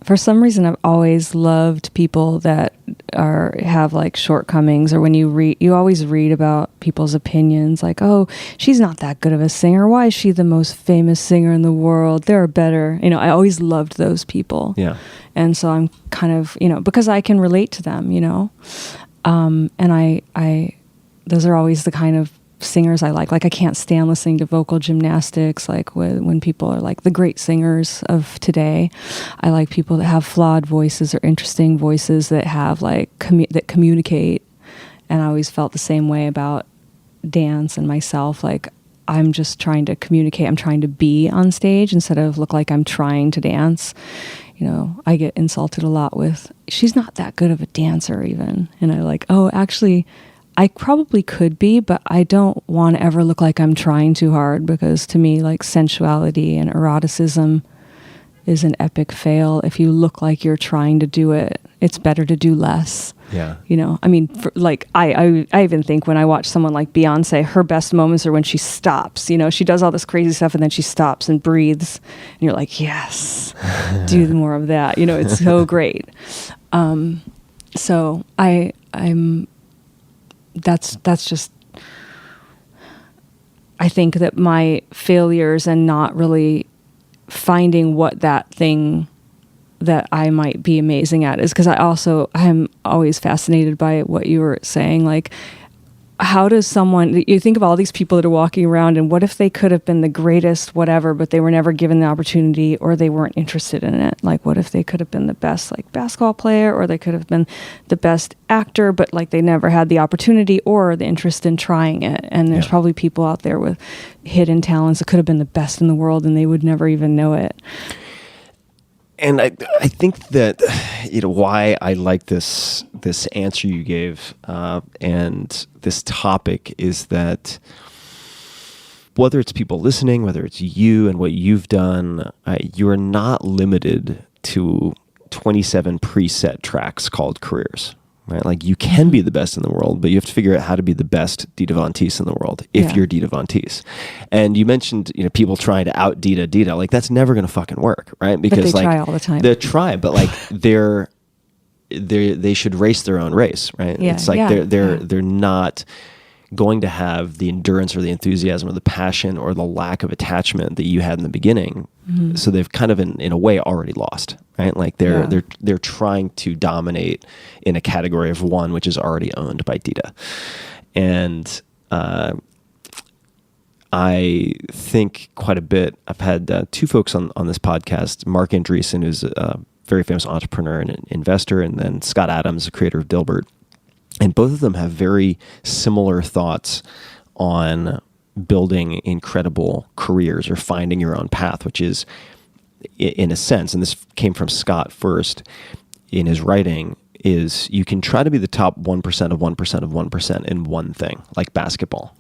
For some reason, I've always loved people that have like shortcomings, or when you always read about people's opinions, like, oh, she's not that good of a singer. Why is she the most famous singer in the world? There are better. I always loved those people. Yeah. And so I'm kind of, because I can relate to them, and I those are always the kind of singers I like. Like, I can't stand listening to vocal gymnastics, like when people are like the great singers of today. I like people that have flawed voices or interesting voices that have like that communicate. And I always felt the same way about dance and myself. Like, I'm just trying to communicate. I'm trying to be on stage instead of look like I'm trying to dance. I get insulted a lot with, she's not that good of a dancer even. And I like, oh, actually, I probably could be, but I don't want to ever look like I'm trying too hard, because to me, like, sensuality and eroticism is an epic fail. If you look like you're trying to do it, it's better to do less. Yeah. I mean, I even think when I watch someone like Beyonce, her best moments are when she stops. She does all this crazy stuff and then she stops and breathes. And you're like, yes, do more of that. It's so great. So I'm that's just, I think that my failures and not really finding what that thing that I might be amazing at is because I'm always fascinated by what you were saying. Like, how does you think of all these people that are walking around, and what if they could have been the greatest whatever, but they were never given the opportunity, or they weren't interested in it? Like, what if they could have been the best like basketball player, or they could have been the best actor, but like they never had the opportunity or the interest in trying it? And there's probably people out there with hidden talents that could have been the best in the world and they would never even know it. And I think that why I like this answer you gave and this topic is that whether it's people listening, whether it's you and what you've done, you are not limited to 27 preset tracks called careers. Right? Like, you can be the best in the world, but you have to figure out how to be the best Dita Von Teese in the world if you're Dita Von Teese. And you mentioned, people trying to out Dita. Like, that's never going to fucking work, right? Because but they try all the time. They try, but like they should race their own race, right? Yeah, it's like they're not going to have the endurance or the enthusiasm or the passion or the lack of attachment that you had in the beginning. Mm-hmm. So they've kind of in a way already lost, right? Like they're trying to dominate in a category of one, which is already owned by Dita. And I think quite a bit. I've had two folks on this podcast, Mark Andreessen, who's a very famous entrepreneur and investor, and then Scott Adams, the creator of Dilbert. And both of them have very similar thoughts on building incredible careers or finding your own path, which is, in a sense, and this came from Scott first in his writing, is you can try to be the top 1% of 1% of 1% in one thing, like basketball.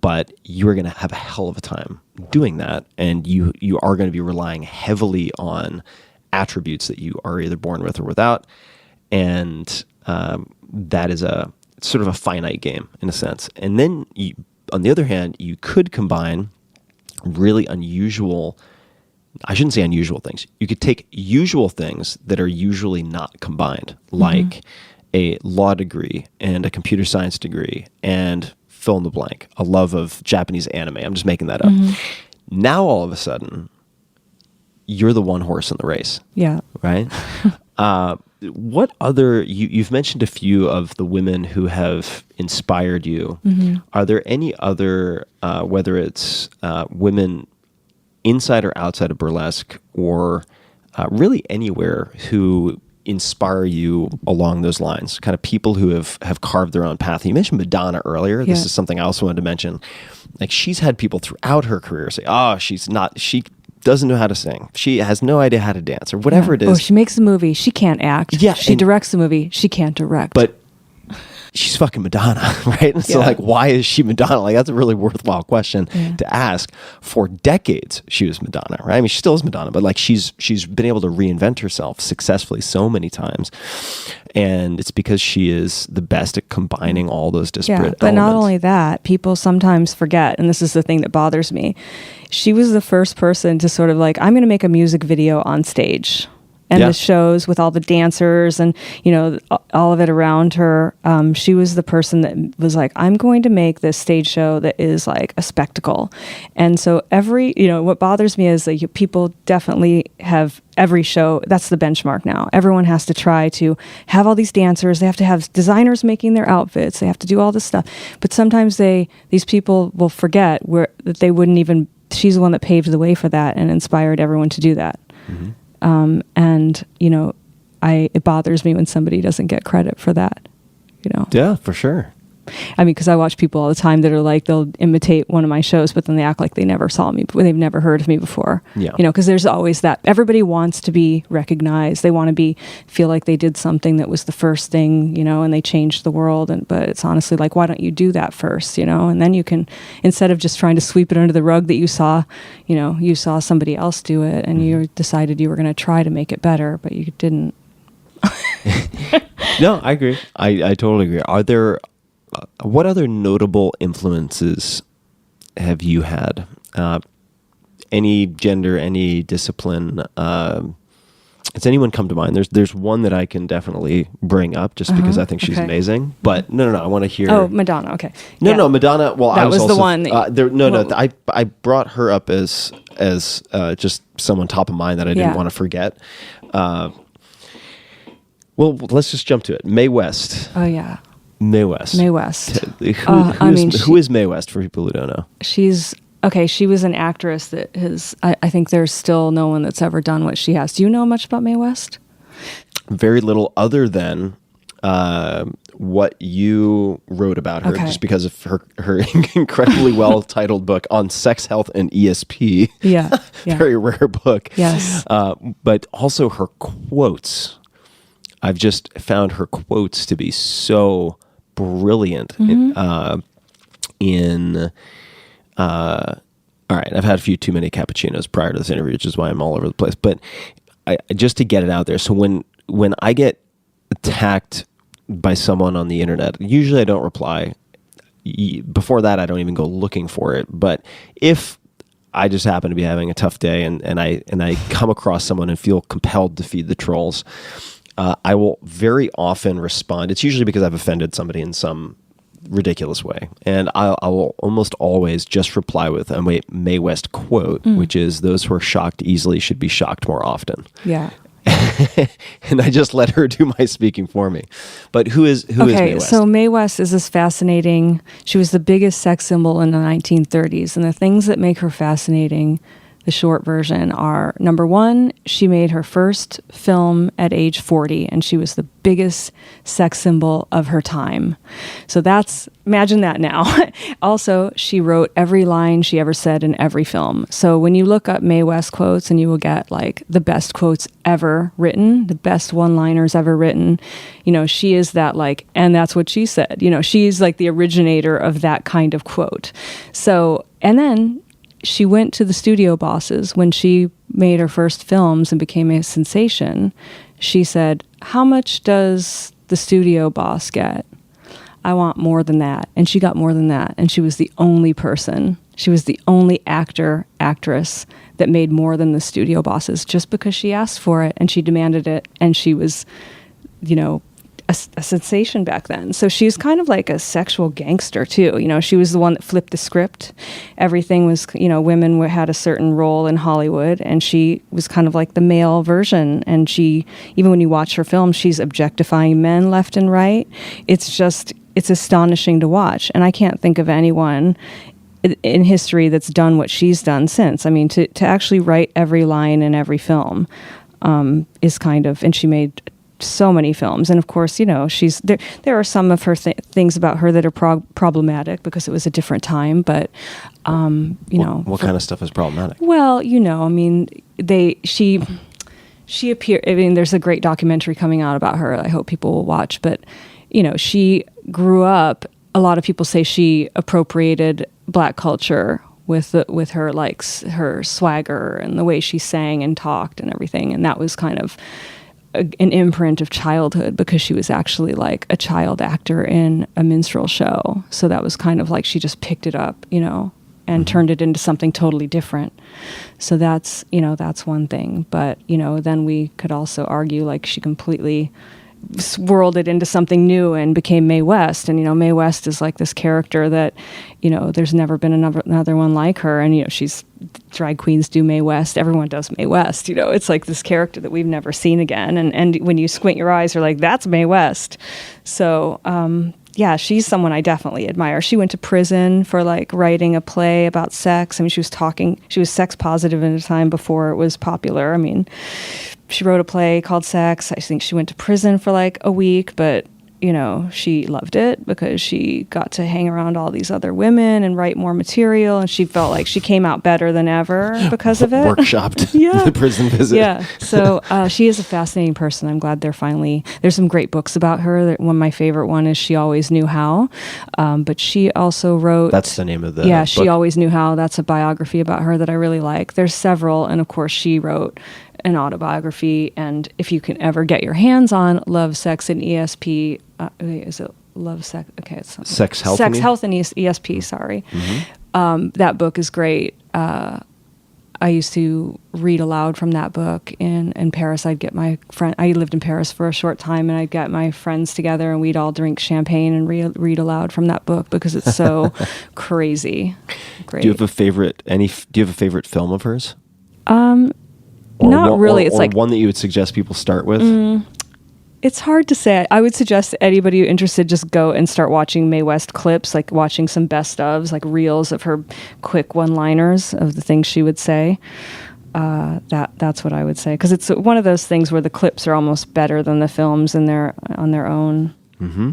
But you're going to have a hell of a time doing that. And you are going to be relying heavily on attributes that you are either born with or without. And that is sort of a finite game in a sense. And then on the other hand, you could combine really unusual, I shouldn't say unusual things. You could take usual things that are usually not combined, like a law degree and a computer science degree and fill in the blank, a love of Japanese anime. I'm just making that up. Now, all of a sudden, you're the one horse in the race. Yeah. Right? What other, you've mentioned a few of the women who have inspired you. Are there any other, whether it's women inside or outside of burlesque, or really anywhere, who inspire you along those lines? Kind of people who have carved their own path. You mentioned Madonna earlier. Yeah. This is something I also wanted to mention. Like, she's had people throughout her career say, "Oh, she doesn't know how to sing. She has no idea how to dance," or whatever it is. Oh, she makes a movie. She can't act. Yeah, She directs the movie. She can't direct. But she's fucking Madonna, right? And so, like, why is she Madonna? Like, that's a really worthwhile question to ask. For decades, she was Madonna, right? I mean, she still is Madonna, but like, she's been able to reinvent herself successfully so many times, and it's because she is the best at combining all those disparate elements. But not only that, people sometimes forget, and this is the thing that bothers me. She was the first person to sort of like, I'm going to make a music video on stage. And the shows with all the dancers and, you know, all of it around her. She was the person that was like, I'm going to make this stage show that is like a spectacle. And so what bothers me is that people definitely have every show. That's the benchmark now. Everyone has to try to have all these dancers. They have to have designers making their outfits. They have to do all this stuff. But sometimes these people will forget that they wouldn't even, she's the one that paved the way for that and inspired everyone to do that. And, you know, it bothers me when somebody doesn't get credit for that, you know? Yeah, for sure. I mean, because I watch people all the time that are like, they'll imitate one of my shows, but then they act like they never saw me, they've never heard of me before. Yeah. You know, because there's always that. Everybody wants to be recognized. They want to feel like they did something that was the first thing, you know, and they changed the world. But it's honestly like, why don't you do that first, you know? And then you can, instead of just trying to sweep it under the rug that you saw somebody else do it, and you decided you were going to try to make it better, but you didn't. No, I agree. I totally agree. Are there, what other notable influences have you had? Any gender, any discipline? Has anyone come to mind? There's one that I can definitely bring up just because I think she's amazing. But no, I want to hear. Oh, Madonna. Okay. No, Madonna. Well, that I was the also, one. I brought her up as just someone top of mind that I didn't want to forget. Well, let's just jump to it. Mae West. Oh yeah. Mae West. Mae West. Who is Mae West for people who don't know? She was an actress that I think there's still no one that's ever done what she has. Do you know much about Mae West? Very little, other than what you wrote about her, just because of her incredibly well-titled book on sex, health, and ESP. Yeah. Very rare book. Yes. But also her quotes. I've just found her quotes to be so brilliant. All right, I've had a few too many cappuccinos prior to this interview, which is why I'm all over the place. But just to get it out there. So when I get attacked by someone on the internet, usually I don't reply. Before that, I don't even go looking for it. But if I just happen to be having a tough day and I come across someone and feel compelled to feed the trolls, I will very often respond. It's usually because I've offended somebody in some ridiculous way, and I will almost always just reply with a Mae West quote, which is, "Those who are shocked easily should be shocked more often." Yeah. And I just let her do my speaking for me. But who is Mae West? So Mae West is this fascinating. She was the biggest sex symbol in the 1930s, and the things that make her fascinating the short version, are number one, she made her first film at age 40, and she was the biggest sex symbol of her time. So imagine that now. Also, she wrote every line she ever said in every film. So when you look up Mae West quotes, and you will get like the best quotes ever written, the best one-liners ever written, she is that like, and that's what she said. She's like the originator of that kind of quote. So, and then she went to the studio bosses when she made her first films and became a sensation. She said, "How much does the studio boss get? I want more than that." And she got more than that. And she was the only person. She was the only actress that made more than the studio bosses just because she asked for it and she demanded it. And she was, a sensation back then. So she's kind of like a sexual gangster too. She was the one that flipped the script. Everything was, women had a certain role in Hollywood, and she was kind of like the male version. And she, even when you watch her film, she's objectifying men left and right. It's astonishing to watch. And I can't think of anyone in history that's done what she's done since. I mean, to actually write every line in every film is kind of, and she made so many films. And of course, she's there are some of her things about her that are problematic because it was a different time, but what kind of stuff is problematic? Well, I mean, she appeared, I mean, there's a great documentary coming out about her I hope people will watch, but she grew up, a lot of people say she appropriated Black culture with her like her swagger and the way she sang and talked and everything, and that was kind of an imprint of childhood because she was actually like a child actor in a minstrel show. So that was kind of like she just picked it up, and turned it into something totally different. So that's one thing. But, then we could also argue like she completely swirled it into something new and became Mae West. And, Mae West is like this character that, there's never been another one like her. And, she's drag queens do Mae West. Everyone does Mae West. It's like this character that we've never seen again. And when you squint your eyes, you're like, that's Mae West. So, yeah, she's someone I definitely admire. She went to prison for like writing a play about sex. I mean, she was sex positive at a time before it was popular. I mean, she wrote a play called Sex. I think she went to prison for like a week, but she loved it because she got to hang around all these other women and write more material, and she felt like she came out better than ever because of it. Workshopped the prison visit. Yeah. So she is a fascinating person. I'm glad there's some great books about her. One of my favorite one is She Always Knew How. But she also wrote... That's the name of the Yeah, book. She Always Knew How. That's a biography about her that I really like. There's several, and of course she wrote an autobiography, and if you can ever get your hands on Love, Sex, and ESP, is it Love, Sex? Okay, it's Sex, Health, Sex, Health, and ESP. Sorry, that book is great. I used to read aloud from that book in Paris. I'd get my friend. I lived in Paris for a short time, and I'd get my friends together, and we'd all drink champagne and read aloud from that book because it's so crazy. Great. Do you have a favorite film of hers? Not really. It's like one that you would suggest people start with. It's hard to say. I would suggest anyebody who's interested just go and start watching Mae West clips, like watching some best ofs, like reels of her quick one-liners of the things she would say. That's what I would say, because it's one of those things where the clips are almost better than the films on their own. Mm-hmm.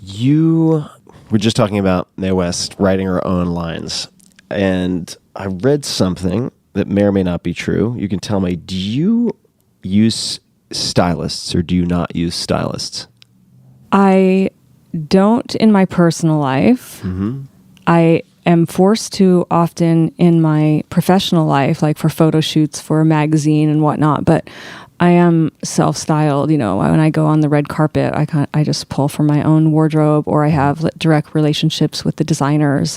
You were just talking about Mae West writing her own lines, and I read something that may or may not be true. You can tell me, do you use stylists or do you not use stylists? I don't in my personal life. Mm-hmm. I am forced to often in my professional life, like for photo shoots for a magazine and whatnot, but I am self-styled. When I go on the red carpet, I just pull from my own wardrobe, or I have direct relationships with the designers.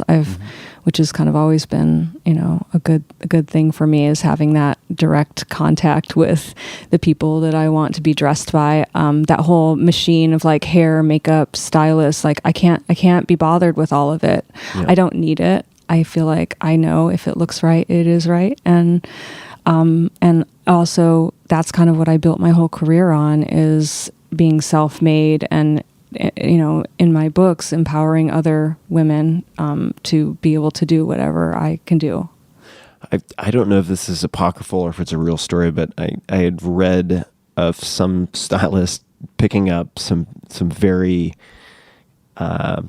Which has kind of always been, a good thing for me, is having that direct contact with the people that I want to be dressed by. That whole machine of like hair, makeup, stylist, like I can't be bothered with all of it. Yeah. I don't need it. I feel like I know if it looks right, it is right, and also that's kind of what I built my whole career on, is being self-made and, in my books, empowering other women to be able to do whatever I can do. I don't know if this is apocryphal or if it's a real story, but I had read of some stylist picking up some very, I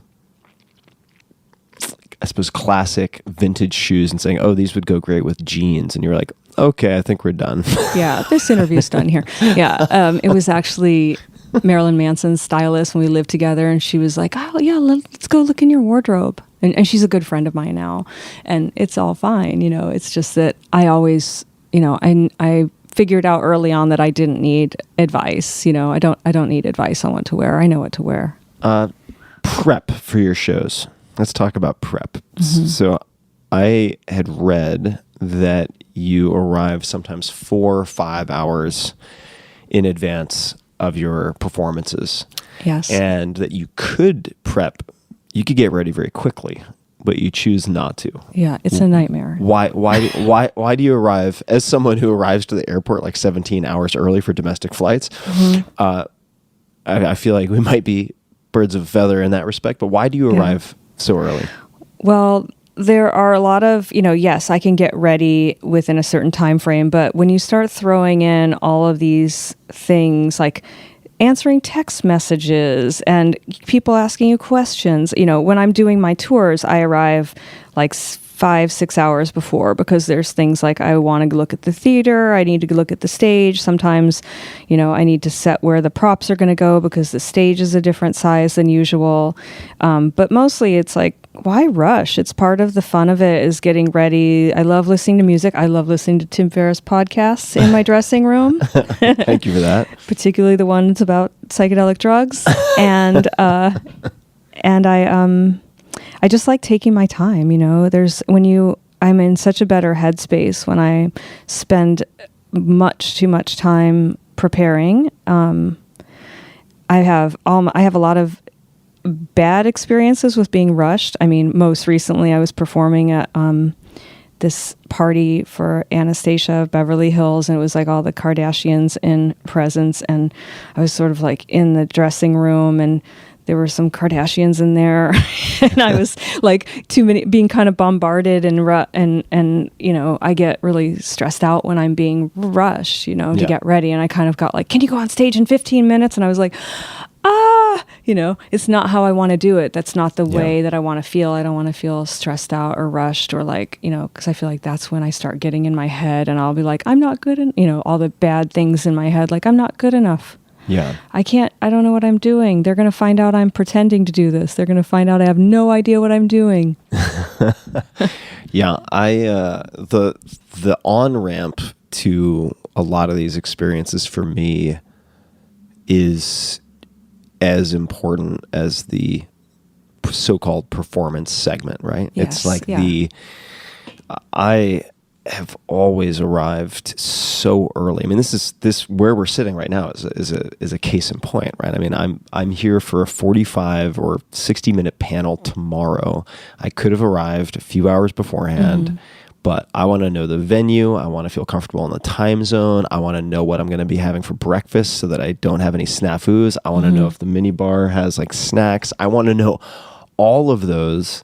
suppose, classic vintage shoes and saying, "Oh, these would go great with jeans," and you're like, "Okay, I think we're done." Yeah, this interview's done here. Yeah, it was actually Marilyn Manson's stylist when we lived together, and she was like, "Oh yeah, let's go look in your wardrobe." And she's a good friend of mine now, and it's all fine. It's just that I always, I figured out early on that I didn't need advice. I don't need advice on what to wear. I know what to wear. Prep for your shows. Let's talk about prep. So I had read that you arrive sometimes 4 or 5 hours in advance of your performances. Yes. And that you could prep, you could get ready very quickly, but you choose not to. Yeah, it's a nightmare. Why do you arrive, as someone who arrives to the airport like 17 hours early for domestic flights? I feel like we might be birds of a feather in that respect, but why do you arrive so early? Well, there are a lot of, yes, I can get ready within a certain time frame, but when you start throwing in all of these things like answering text messages and people asking you questions, when I'm doing my tours, I arrive like 5-6 hours before because there's things like I want to look at the theater, I need to look at the stage. Sometimes, I need to set where the props are going to go because the stage is a different size than usual. But mostly it's like, why rush? It's part of the fun of it is getting ready. I love listening to music. I love listening to Tim Ferriss podcasts in my dressing room. Thank you for that. Particularly the ones about psychedelic drugs. And I just like taking my time, I'm in such a better headspace when I spend much too much time preparing. I have a lot of bad experiences with being rushed. I mean, most recently I was performing at this party for Anastasia of Beverly Hills, and it was like all the Kardashians in presence, and I was sort of like in the dressing room, and there were some Kardashians in there, and I was like being kind of bombarded and I get really stressed out when I'm being rushed, to get ready, and I kind of got like, "Can you go on stage in 15 minutes?" And I was like, it's not how I want to do it. That's not the way that I want to feel. I don't want to feel stressed out or rushed or like, because I feel like that's when I start getting in my head and I'll be like, I'm not good. All the bad things in my head, like I'm not good enough. Yeah. I don't know what I'm doing. They're going to find out I'm pretending to do this. They're going to find out I have no idea what I'm doing. Yeah. The on-ramp to a lot of these experiences for me is as important as the so-called performance segment, right? Yes, it's like I have always arrived so early. I mean, this where we're sitting right now is a case in point, right? I mean, I'm here for a 45 or 60-minute panel tomorrow. I could have arrived a few hours beforehand, but I want to know the venue. I want to feel comfortable in the time zone. I want to know what I'm going to be having for breakfast so that I don't have any snafus. I want to know if the mini bar has like snacks. I want to know all of those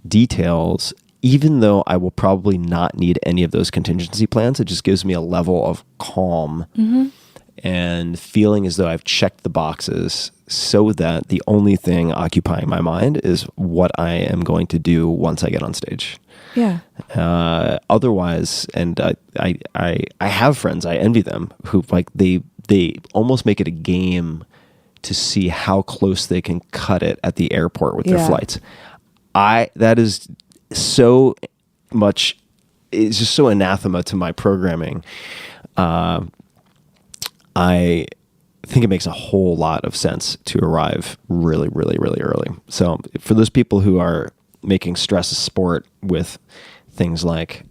details, even though I will probably not need any of those contingency plans. It just gives me a level of calm and feeling as though I've checked the boxes so that the only thing occupying my mind is what I am going to do once I get on stage. Yeah. Otherwise, and I have friends, I envy them, who like they almost make it a game to see how close they can cut it at the airport with their flights. That is so much, it's just so anathema to my programming. I think it makes a whole lot of sense to arrive really, really, really early. So for those people who are making stress a sport with things like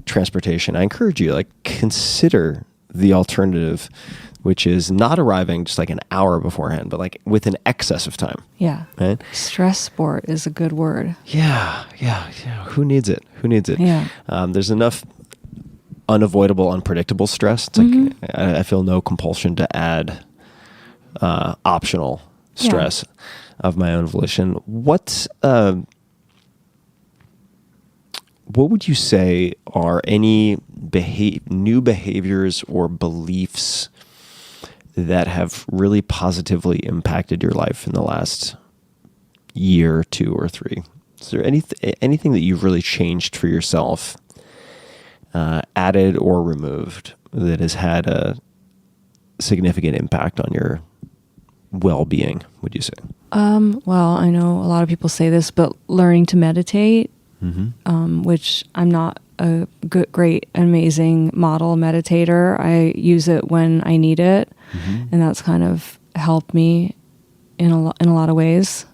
transportation, I encourage you, like, consider the alternative, which is not arriving just like an hour beforehand, but like with an excess of time. Yeah. Right? Stress sport is a good word. Yeah. Who needs it? Yeah. There's enough unavoidable, unpredictable stress. It's like I feel no compulsion to add optional stress of my own volition. What what would you say are any new behaviors or beliefs that have really positively impacted your life in the last year, 2 or 3? Is there anything that you've really changed for yourself, added or removed, that has had a significant impact on your well-being, would you say? Well, I know a lot of people say this, but learning to meditate, which I'm not a great, amazing model meditator. I use it when I need it, and that's kind of helped me in a lot of ways.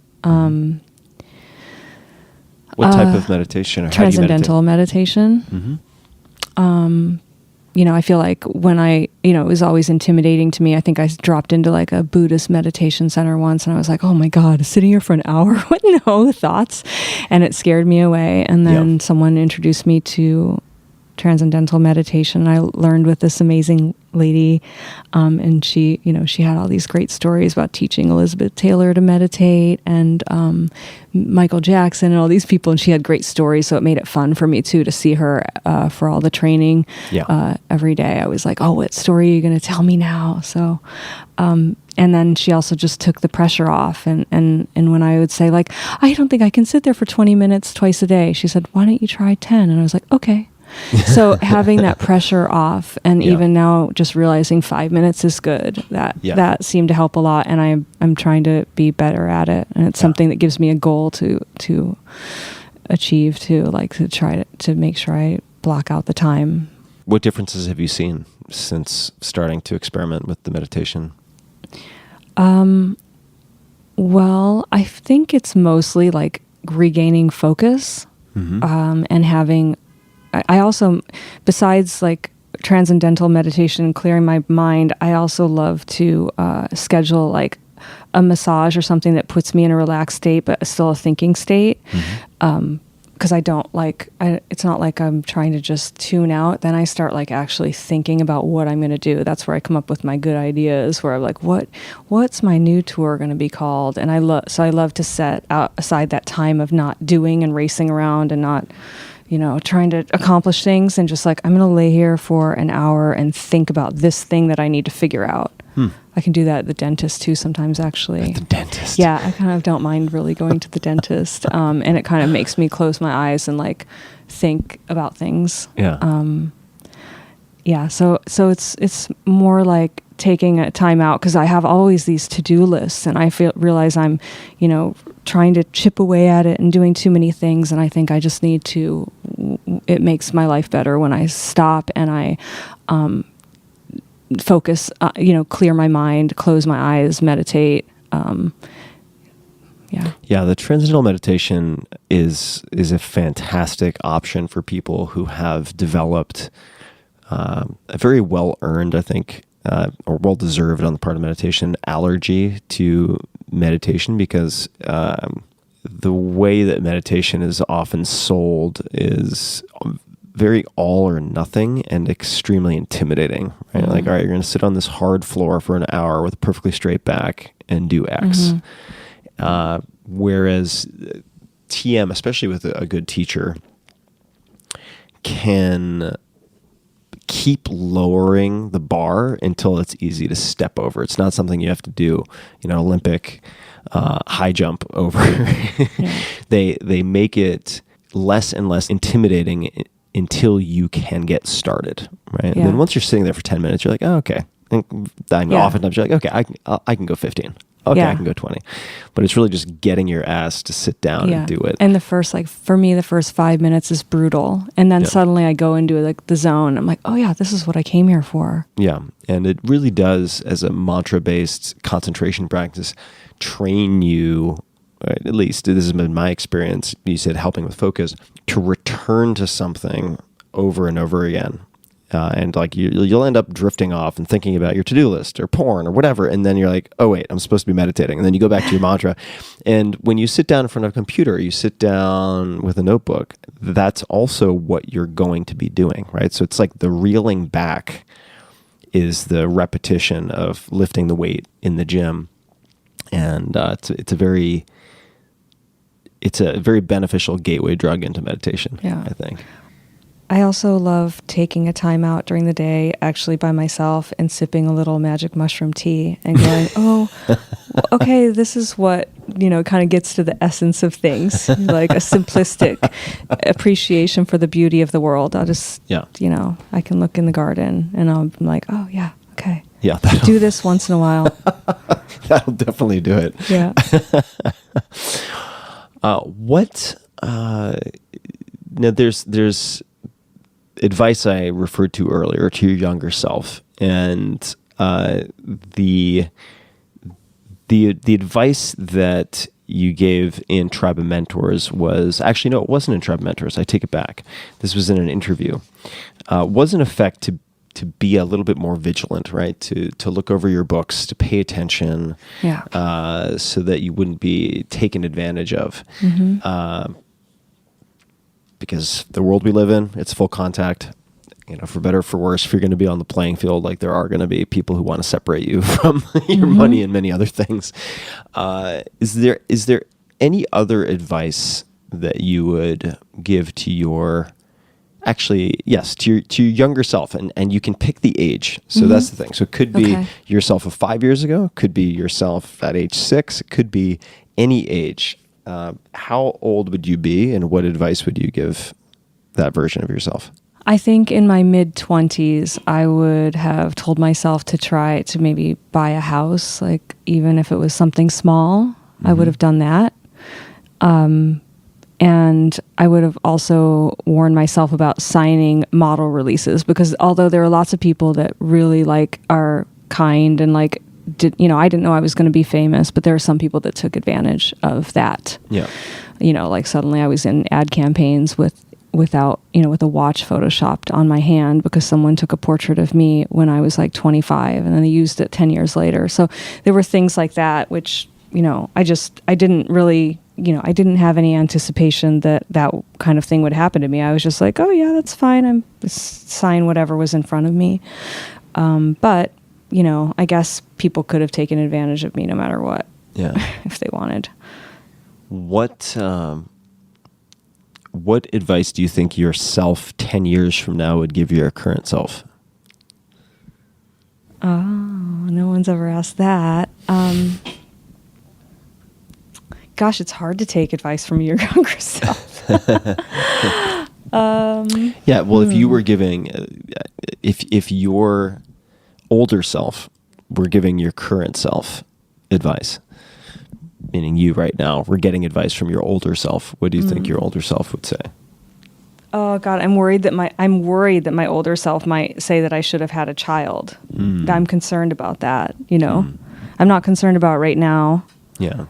What type of meditation? Or how do you Transcendental meditation. I feel like when it was always intimidating to me. I think I dropped into like a Buddhist meditation center once, and I was like, oh my God, sitting here for an hour with no thoughts. And it scared me away. And then someone introduced me to transcendental meditation. I learned with this amazing lady, and she had all these great stories about teaching Elizabeth Taylor to meditate, and Michael Jackson and all these people, and she had great stories, so it made it fun for me too to see her for all the training every day. I was like, oh, what story are you going to tell me now? So and then she also just took the pressure off, and when I would say like, I don't think I can sit there for 20 minutes twice a day, she said, why don't you try 10? And I was like, okay. So having that pressure off, and even now just realizing 5 minutes is good, that seemed to help a lot, and I'm trying to be better at it, and it's something that gives me a goal to achieve, to try to make sure I block out the time. What differences have you seen since starting to experiment with the meditation? Well, I think it's mostly like regaining focus, and having. I also, besides like transcendental meditation and clearing my mind, I also love to schedule like a massage or something that puts me in a relaxed state, but still a thinking state. Because I don't like, it's not like I'm trying to just tune out. Then I start like actually thinking about what I'm going to do. That's where I come up with my good ideas, where I'm like, what's my new tour going to be called? And I love to set aside that time of not doing and racing around and not, trying to accomplish things, and just like, I'm going to lay here for an hour and think about this thing that I need to figure out. I can do that at the dentist too sometimes, actually. At the dentist? Yeah, I kind of don't mind really going to the dentist. And it kind of makes me close my eyes and like think about things. Yeah. So it's more like taking a time out, because I have always these to-do lists, and I realize I'm, trying to chip away at it and doing too many things. And I think I just need to, it makes my life better when I stop and I focus, clear my mind, close my eyes, meditate. Yeah, the transcendental meditation is a fantastic option for people who have developed a very well-earned, I think, or well-deserved on the part of meditation, allergy to meditation, because the way that meditation is often sold is very all or nothing and extremely intimidating, right? Like, all right, you're going to sit on this hard floor for an hour with a perfectly straight back and do X. Whereas TM, especially with a good teacher, can keep lowering the bar until it's easy to step over. It's not something you have to do, Olympic high jump over. They make it less and less intimidating until you can get started, right? And then once you're sitting there for 10 minutes, you're like, oh, okay. And then oftentimes you're like, okay, I can go 15. Okay, I can go 20. But it's really just getting your ass to sit down and do it. And for me, the first 5 minutes is brutal. And then suddenly I go into like the zone. I'm like, oh yeah, this is what I came here for. Yeah. And it really does, as a mantra-based concentration practice, train you, at least this has been my experience, you said helping with focus, to return to something over and over again. And like you'll end up drifting off and thinking about your to-do list or porn or whatever, and then you're like, oh wait, I'm supposed to be meditating, and then you go back to your mantra. And when you sit down in front of a computer, you sit down with a notebook, that's also what you're going to be doing, right? So it's like the reeling back is the repetition of lifting the weight in the gym, and it's a very it's a very beneficial gateway drug into meditation. Yeah. I think. I also love taking a time out during the day, actually by myself, and sipping a little magic mushroom tea and going, oh, okay, this is what, kind of gets to the essence of things, like a simplistic appreciation for the beauty of the world. I'll just, I can look in the garden and I'm like, oh, yeah, okay. Yeah. Do this once in a while. That'll definitely do it. Yeah. Now there's advice I referred to earlier to your younger self, and the advice that you gave in Tribe of Mentors was actually, no, it wasn't in Tribe of Mentors. I take it back. This was in an interview. Was in effect to be a little bit more vigilant, right? To look over your books, to pay attention, so that you wouldn't be taken advantage of. Mm-hmm. Because the world we live in, it's full contact. For better or for worse, if you're going to be on the playing field, like there are going to be people who want to separate you from your money and many other things. Is there any other advice that you would give to your younger self, and you can pick the age. So that's the thing. So it could be yourself of 5 years ago, it could be yourself at age 6, it could be any age. How old would you be, and what advice would you give that version of yourself? I think in my mid-20s, I would have told myself to try to maybe buy a house, like even if it was something small, I would have done that. And I would have also warned myself about signing model releases, because although there are lots of people that really are kind and I didn't know I was going to be famous, but there are some people that took advantage of that. Yeah. Suddenly I was in ad campaigns with a watch photoshopped on my hand because someone took a portrait of me when I was 25, and then they used it 10 years later. So there were things like that, which, I didn't really, I didn't have any anticipation that kind of thing would happen to me. I was just like, oh yeah, that's fine. I'm just sign whatever was in front of me. But, I guess people could have taken advantage of me no matter what. Yeah. If they wanted. What advice do you think yourself 10 years from now would give your current self? Oh, no one's ever asked that. Gosh, it's hard to take advice from your younger self. If you were giving, if your older self were giving your current self advice, meaning you right now, we're getting advice from your older self, what do you think your older self would say? Oh God, I'm worried that my older self might say that I should have had a child. I'm concerned about that. I'm not concerned about right now. Yeah.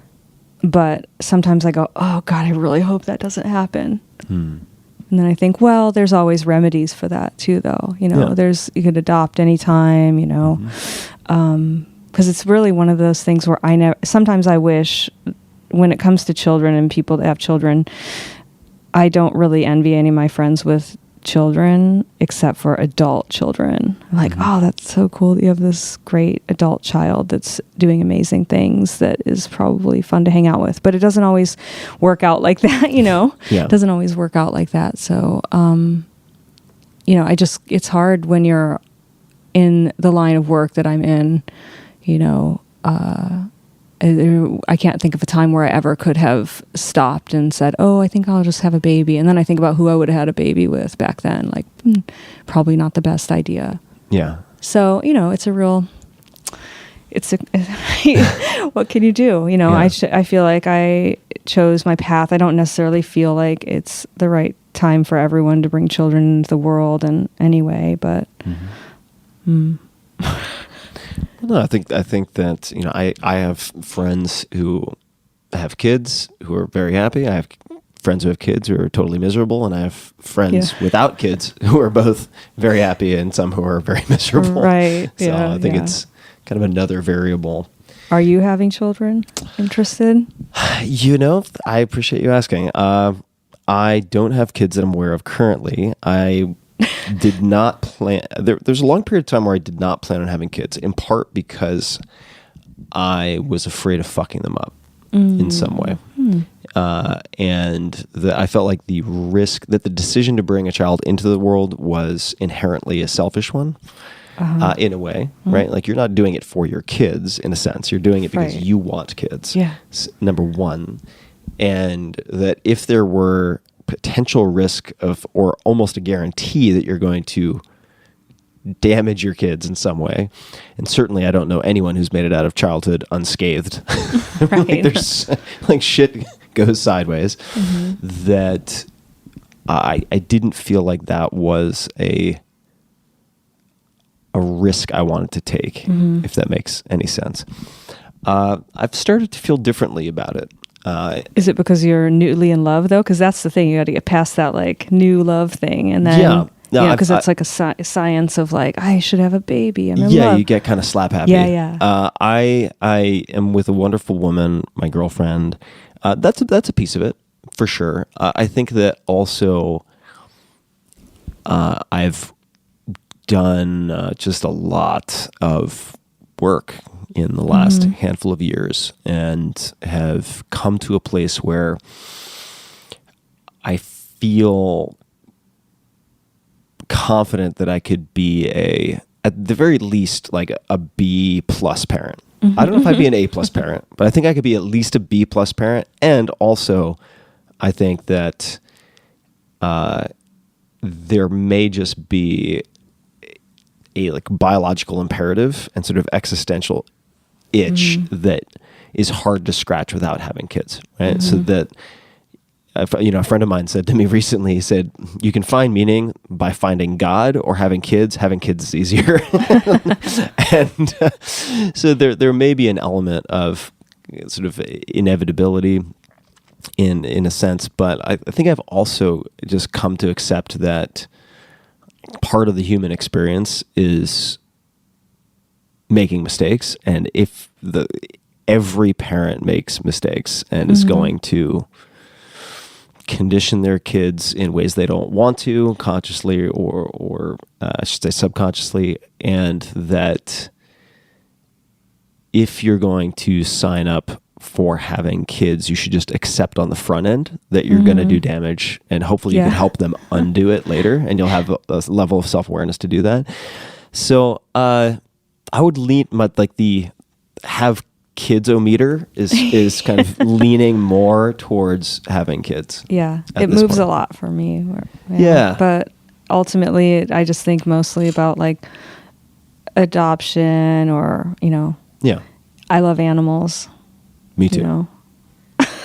But sometimes I go, oh God, I really hope that doesn't happen. And then I think, well, there's always remedies for that too, though. You could adopt anytime. Because it's really one of those things where sometimes I wish, when it comes to children and people that have children, I don't really envy any of my friends with children except for adult children. I'm like, oh, that's so cool that you have this great adult child that's doing amazing things that is probably fun to hang out with. But it doesn't always work out like that, It doesn't always work out like that. So, it's hard when you're in the line of work that I'm in, I can't think of a time where I ever could have stopped and said, oh, I think I'll just have a baby. And then I think about who I would have had a baby with back then. Probably not the best idea. Yeah. So, what can you do? I feel like I chose my path. I don't necessarily feel like it's the right time for everyone to bring children into the world and anyway, but... No, I think that I have friends who have kids who are very happy. I have friends who have kids who are totally miserable, and I have friends without kids who are both very happy and some who are very miserable. Right. So I think it's kind of another variable. Are you having children? Interested? I appreciate you asking. I don't have kids that I'm aware of currently. I did not plan. There's a long period of time where I did not plan on having kids, in part because I was afraid of fucking them up in some way. and that I felt like the risk that the decision to bring a child into the world was inherently a selfish one. In a way, right? Like you're not doing it for your kids in a sense. You're doing it because Right. you want kids. Yeah. Number one. And that if there were potential risk of, or almost a guarantee that you're going to damage your kids in some way, and certainly I don't know anyone who's made it out of childhood unscathed. Like Right. there's like shit goes sideways, that I didn't feel like that was a risk I wanted to take, if that makes any sense. I've started to feel differently about it. Is it because you're newly in love though? Because that's the thing, you got to get past that like new love thing, and then Yeah. No, because that's like a science of like I should have a baby. I'm in Yeah, love. you get kind of slap happy. Yeah. I am with a wonderful woman, my girlfriend. That's a piece of it for sure. I think that also I've done just a lot of work in the last handful of years and have come to a place where I feel confident that I could be at the very least, like a B plus parent. I don't know if I'd be an A plus parent, but I think I could be at least a B plus parent. And also, I think that there may just be a like biological imperative and sort of existential itch that is hard to scratch without having kids, right? So that, a friend of mine said to me recently, he said, you can find meaning by finding God or having kids. Having kids is easier. And so there may be an element of sort of inevitability in a sense, but I think I've also just come to accept that part of the human experience is making mistakes, and if every parent makes mistakes and is going to condition their kids in ways they don't want to, consciously or I should say subconsciously, and that if you're going to sign up for having kids, you should just accept on the front end that you're going to do damage, and hopefully you can help them undo it later, and you'll have a level of self-awareness to do that. So I would lean like the have kids-o-meter is kind of leaning more towards having kids. Yeah, at it this moves point. a lot for me. Yeah. But ultimately, I just think mostly about like adoption, or Yeah, I love animals. me too. You know,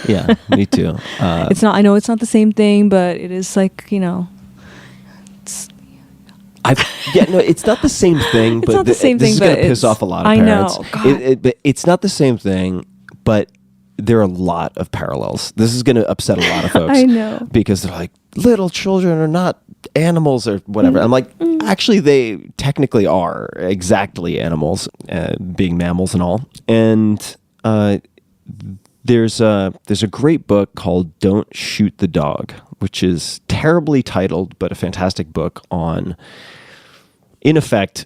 Yeah, me too. it's not. I know it's not the same thing, but it is like it's it's not the same thing. But not the same this thing, is but going to piss it's- off a lot of I parents. know, God. But it's not the same thing. But there are a lot of parallels. This is going to upset a lot of folks. I know. Because they're like, little children are not animals or whatever. I'm like, actually, they technically are exactly animals, being mammals and all. And there's a great book called Don't Shoot the Dog, which is terribly titled, but a fantastic book on, in effect,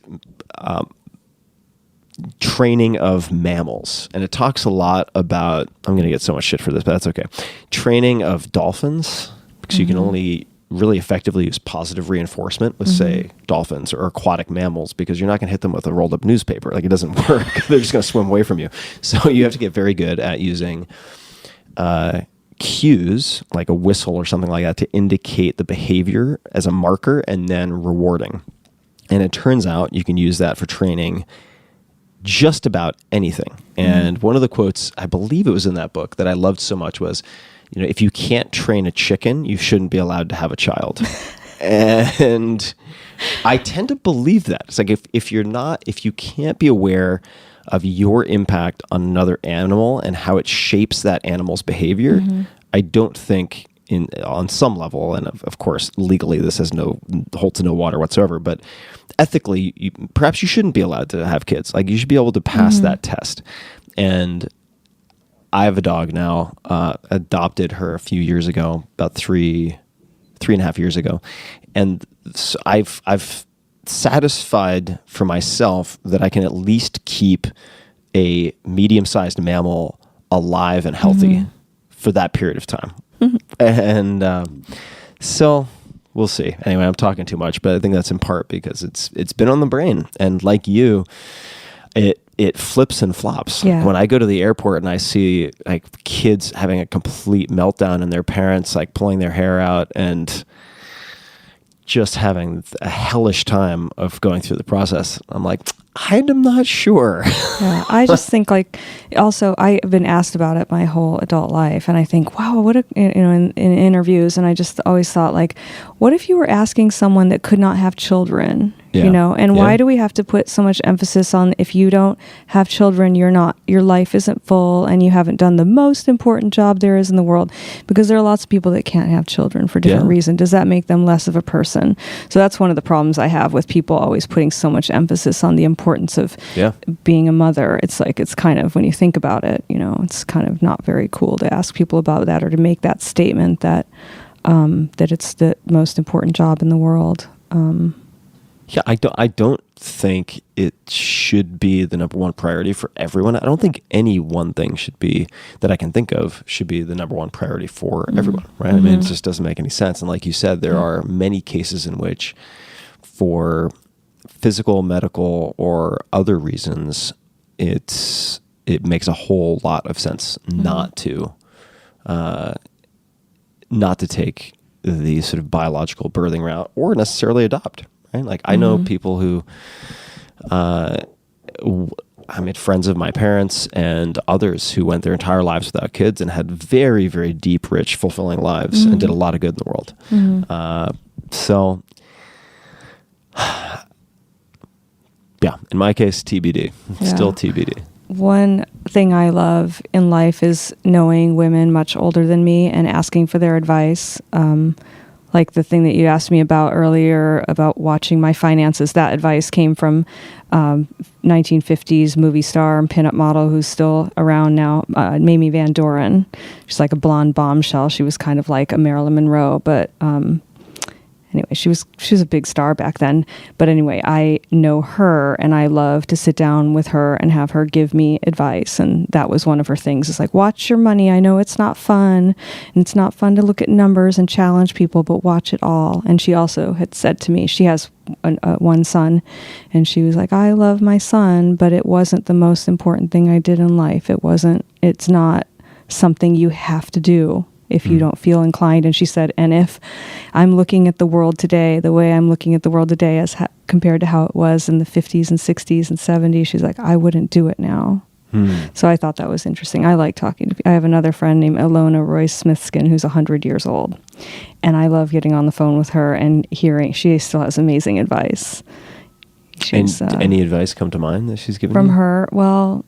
training of mammals. And it talks a lot about, I'm going to get so much shit for this, but that's okay. Training of dolphins, because you can only really effectively use positive reinforcement with, say, dolphins or aquatic mammals, because you're not going to hit them with a rolled up newspaper. Like, it doesn't work. They're just going to swim away from you. So you have to get very good at using cues, like a whistle or something like that, to indicate the behavior as a marker, and then rewarding. And it turns out you can use that for training just about anything. And one of the quotes, I believe it was in that book, that I loved so much was, if you can't train a chicken, you shouldn't be allowed to have a child. And I tend to believe that. It's like if you can't be aware of your impact on another animal and how it shapes that animal's behavior, I don't think on some level, and of course legally this has holds no water whatsoever, but ethically, perhaps you shouldn't be allowed to have kids. Like, you should be able to pass that test. And I have a dog now, adopted her a few years ago, about three and a half years ago. And so I've satisfied for myself that I can at least keep a medium-sized mammal alive and healthy for that period of time. And so we'll see. Anyway, I'm talking too much, but I think that's in part because it's been on the brain. And like you, it flips and flops. Yeah. When I go to the airport and I see like kids having a complete meltdown and their parents like pulling their hair out and just having a hellish time of going through the process, I'm like, I'm not sure. Yeah, I just think like, also I've been asked about it my whole adult life, and I think, wow, what in interviews, and I just always thought like, what if you were asking someone that could not have children, Yeah. and Yeah. why do we have to put so much emphasis on if you don't have children, your life isn't full and you haven't done the most important job there is in the world, because there are lots of people that can't have children for different Yeah. reasons. Does that make them less of a person? So that's one of the problems I have with people always putting so much emphasis on the importance of Yeah. being a mother. It's like, it's kind of, when you think about it, it's kind of not very cool to ask people about that or to make that statement that it's the most important job in the world. Yeah, I don't think it should be the number one priority for everyone. I don't think any one thing that I can think of should be the number one priority for everyone, right? I mean, it just doesn't make any sense. And like you said, there are many cases in which, for physical, medical, or other reasons, it makes a whole lot of sense not to take the sort of biological birthing route or necessarily adopt. Right? Like I know people who, I made friends of my parents and others who went their entire lives without kids and had very, very deep, rich, fulfilling lives and did a lot of good in the world. So, yeah, in my case, TBD. Still TBD. One thing I love in life is knowing women much older than me and asking for their advice. Like the thing that you asked me about earlier about watching my finances, that advice came from 1950s movie star and pinup model who's still around now, Mamie Van Doren. She's like a blonde bombshell. She was kind of like a Marilyn Monroe, but anyway, she was a big star back then. But anyway, I know her and I love to sit down with her and have her give me advice. And that was one of her things. It's like, watch your money. I know it's not fun. And it's not fun to look at numbers and challenge people, but watch it all. And she also had said to me, she has one son, and she was like, I love my son, but it wasn't the most important thing I did in life. It's not something you have to do if you don't feel inclined. And she said, and if I'm looking at the world today, the way I'm looking at the world today as compared to how it was in the 50s and 60s and 70s, she's like, I wouldn't do it now. So I thought that was interesting. I like talking to people. I have another friend named Ilona Royce Smithskin who's 100 years old. And I love getting on the phone with her and hearing, she still has amazing advice. And any advice come to mind that she's given from you? her? Well,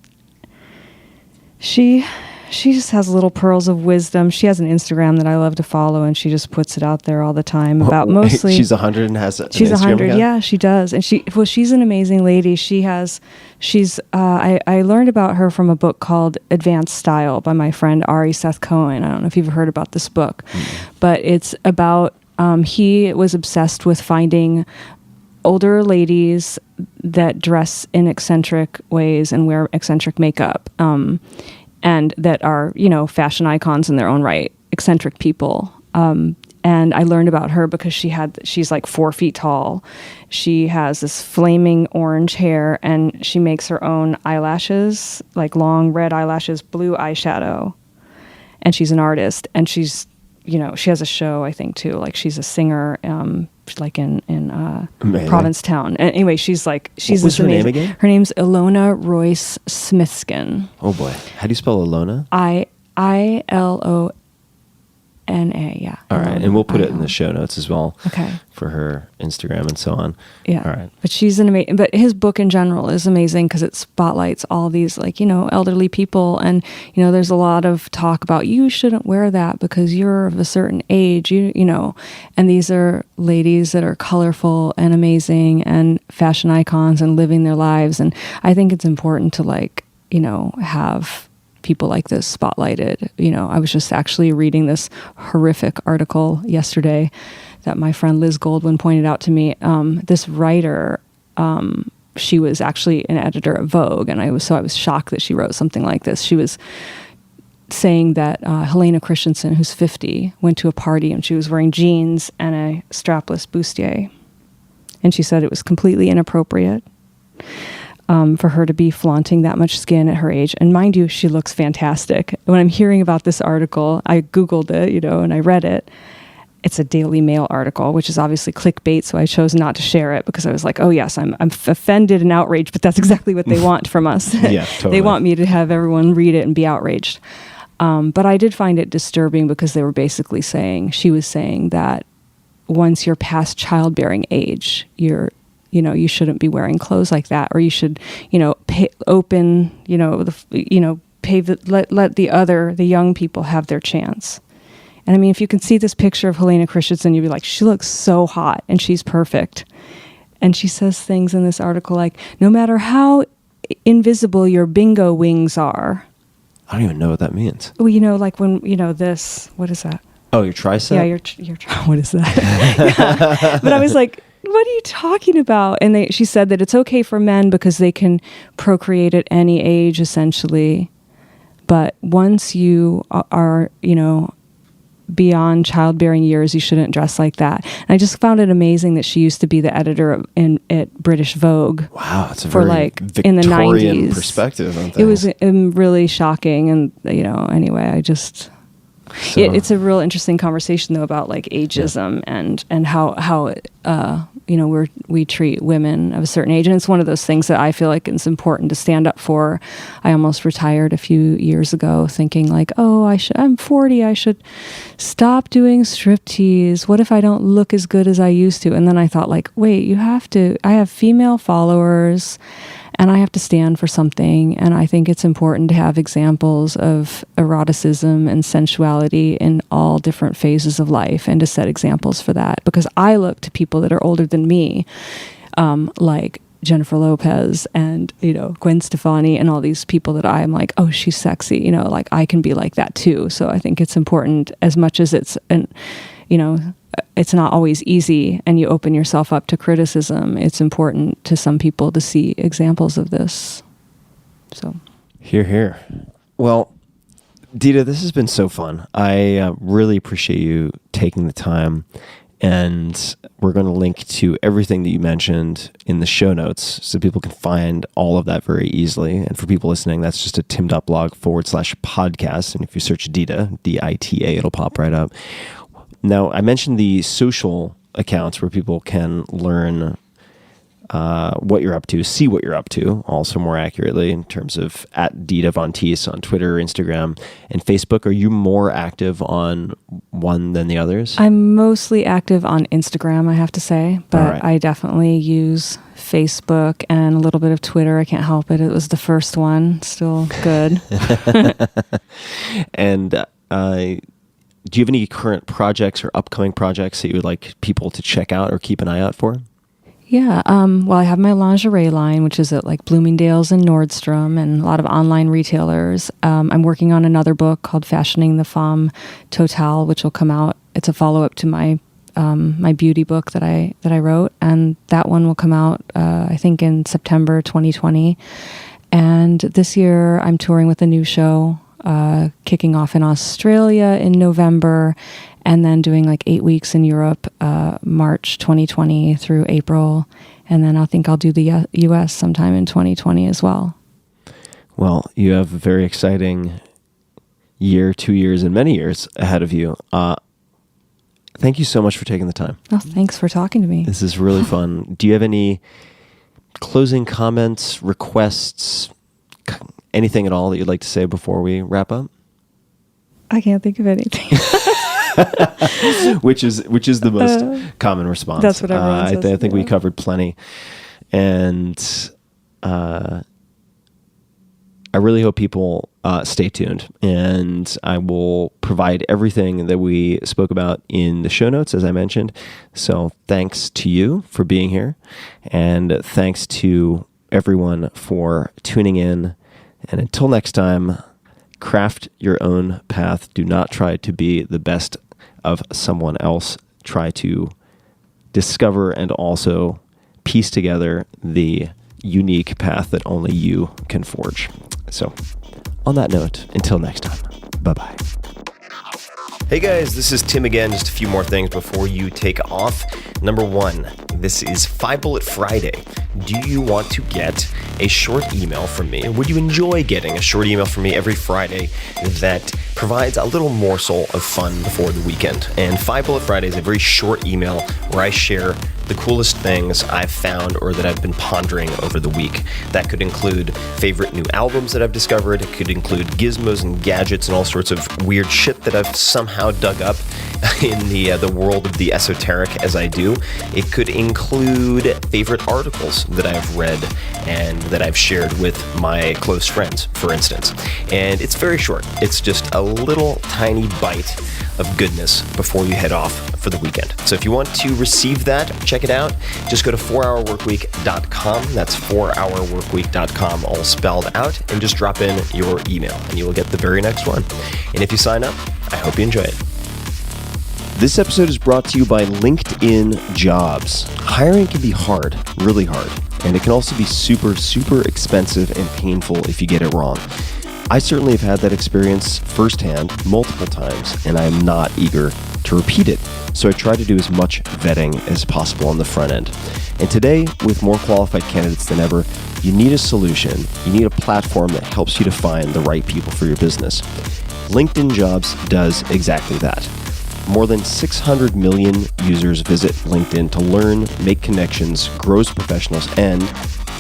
she just has little pearls of wisdom. She has an Instagram that I love to follow, and she just puts it out there all the time about mostly. She's 100 and has an she's Instagram 100. account? Yeah, she does, and she's an amazing lady. I learned about her from a book called Advanced Style by my friend Ari Seth Cohen. I don't know if you've heard about this book, but it's about he was obsessed with finding older ladies that dress in eccentric ways and wear eccentric makeup. And that are, fashion icons in their own right, eccentric people. And I learned about her because she's like 4 feet tall. She has this flaming orange hair, and she makes her own eyelashes, like long red eyelashes, blue eyeshadow. And she's an artist, and she's, she has a show, I think, too. Like she's a singer, like in Provincetown. And anyway, she's What was this her name amazing. again? Her name's Ilona Royce Smithskin. Oh boy. How do you spell Ilona? Ilona, yeah. All right. Ilona, And we'll put it in I-L. the show notes as well. Okay. For her Instagram and so on. Yeah. All right. But she's an amazing, but his book in general is amazing because it spotlights all these elderly people. And, there's a lot of talk about you shouldn't wear that because you're of a certain age, and these are ladies that are colorful and amazing and fashion icons and living their lives. And I think it's important to have people like this spotlighted. I was just actually reading this horrific article yesterday that my friend Liz Goldwyn pointed out to me. This writer, she was actually an editor at Vogue, and I was shocked that she wrote something like this. She was saying that Helena Christensen, who's 50, went to a party and she was wearing jeans and a strapless bustier. And she said it was completely inappropriate for her to be flaunting that much skin at her age. And mind you, she looks fantastic. When I'm hearing about this article, I Googled it, and I read it. It's a Daily Mail article, which is obviously clickbait, so I chose not to share it because I was like, oh yes, I'm offended and outraged, but that's exactly what they want from us. Yeah, totally. They want me to have everyone read it and be outraged. But I did find it disturbing because they were basically saying, she was saying that once you're past childbearing age, you shouldn't be wearing clothes like that, or you should, let the young people have their chance. And I mean, if you can see this picture of Helena Christensen, you'd be like, she looks so hot and she's perfect. And she says things in this article like, no matter how invisible your bingo wings are. I don't even know what that means. Well, like when, this, what is that? Oh, your tricep? Yeah, what is that? Yeah. But I was like, what are you talking about? And she said that it's okay for men because they can procreate at any age, essentially. But once you are, beyond childbearing years, you shouldn't dress like that. And I just found it amazing that she used to be the editor at British Vogue. Wow, it's a for very in the Victorian 90s perspective on things. It was really shocking, and anyway, I just it's a real interesting conversation though about like ageism and how we treat women of a certain age, and it's one of those things that I feel like it's important to stand up for. I almost retired a few years ago thinking like, I'm 40, I should stop doing striptease. What if I don't look as good as I used to? And then I thought like, wait, I have female followers and I have to stand for something. And I think it's important to have examples of eroticism and sensuality in all different phases of life and to set examples for that. Because I look to people that are older than me, like Jennifer Lopez and, Gwen Stefani and all these people that I'm like, oh, she's sexy, like I can be like that too. So I think it's important, as much as it's not always easy and you open yourself up to criticism, it's important to some people to see examples of this. So Hear, hear. Well, Dita, this has been so fun. I really appreciate you taking the time, and we're going to link to everything that you mentioned in the show notes so people can find all of that very easily. And for people listening, that's just a tim.blog/podcast. And if you search Dita, D-I-T-A, it'll pop right up. Now, I mentioned the social accounts where people can learn what you're up to, see what you're up to, also more accurately in terms of at Dita Von Teese on Twitter, Instagram, and Facebook. Are you more active on one than the others? I'm mostly active on Instagram, I have to say, but All right. I definitely use Facebook and a little bit of Twitter. I can't help it. It was the first one. Still good. And do you have any current projects or upcoming projects that you would like people to check out or keep an eye out for? Yeah. Well, I have my lingerie line, which is at like Bloomingdale's and Nordstrom and a lot of online retailers. I'm working on another book called Fashioning the Femme Totale, which will come out. It's a follow-up to my beauty book that I wrote, and that one will come out I think in September 2020. And this year I'm touring with a new show, kicking off in Australia in November, and then doing like 8 weeks in Europe, March 2020 through April. And then I think I'll do the US sometime in 2020 as well. Well, you have a very exciting year, 2 years, and many years ahead of you. Thank you so much for taking the time. Oh, thanks for talking to me. This is really fun. Do you have any closing comments, requests, anything at all that you'd like to say before we wrap up? I can't think of anything. which is the most common response. That's what everyone says. I think we covered plenty, and I really hope people stay tuned. And I will provide everything that we spoke about in the show notes, as I mentioned. So thanks to you for being here, and thanks to everyone for tuning in. And until next time, craft your own path. Do not try to be the best of someone else. Try to discover and also piece together the unique path that only you can forge. So, on that note, until next time. Bye-bye. Hey guys, this is Tim again. Just a few more things before you take off. Number one, this is 5 Bullet Friday. Do you want to get a short email from me? Would you enjoy getting a short email from me every Friday that provides a little morsel of fun before the weekend? And 5 Bullet Friday is a very short email where I share the coolest things I've found or that I've been pondering over the week. That could include favorite new albums that I've discovered. It could include gizmos and gadgets and all sorts of weird shit that I've somehow dug up in the world of the esoteric as I do. It could include favorite articles that I've read and that I've shared with my close friends, for instance. And it's very short. It's just a little tiny bite of goodness before you head off for the weekend. So if you want to receive that, check it out. Just go to 4hourworkweek.com. That's 4hourworkweek.com, all spelled out, and just drop in your email and you will get the very next one. And if you sign up, I hope you enjoy it. This episode is brought to you by LinkedIn Jobs. Hiring can be hard, really hard, and it can also be super, super expensive and painful if you get it wrong. I certainly have had that experience firsthand multiple times, and I am not eager to repeat it. So I try to do as much vetting as possible on the front end. And today, with more qualified candidates than ever, you need a solution. You need a platform that helps you to find the right people for your business. LinkedIn Jobs does exactly that. More than 600 million users visit LinkedIn to learn, make connections, grow as professionals, and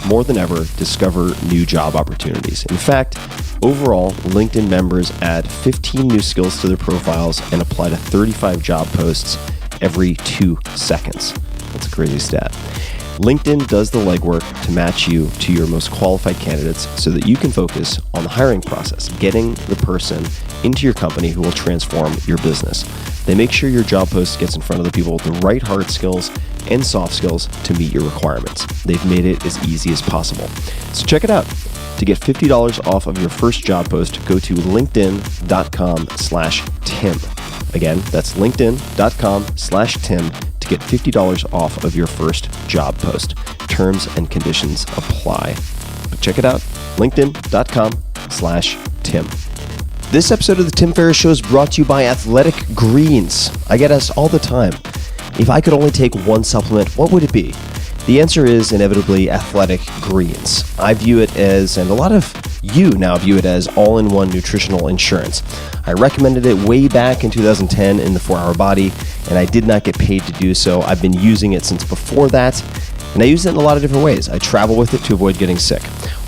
more than ever, discover new job opportunities. In fact, overall, LinkedIn members add 15 new skills to their profiles and apply to 35 job posts every 2 seconds. That's a crazy stat. LinkedIn does the legwork to match you to your most qualified candidates so that you can focus on the hiring process, getting the person into your company who will transform your business. They make sure your job post gets in front of the people with the right hard skills and soft skills to meet your requirements. They've made it as easy as possible. So check it out. To get $50 off of your first job post, go to linkedin.com/Tim. Again, that's linkedin.com/Tim to get $50 off of your first job post. Terms and conditions apply. But check it out, linkedin.com/Tim. This episode of The Tim Ferriss Show is brought to you by Athletic Greens. I get asked all the time, if I could only take one supplement, what would it be? The answer is inevitably Athletic Greens. I view it as, and a lot of you now view it as, all-in-one nutritional insurance. I recommended it way back in 2010 in the 4-Hour Body, and I did not get paid to do so. I've been using it since before that, and I use it in a lot of different ways. I travel with it to avoid getting sick,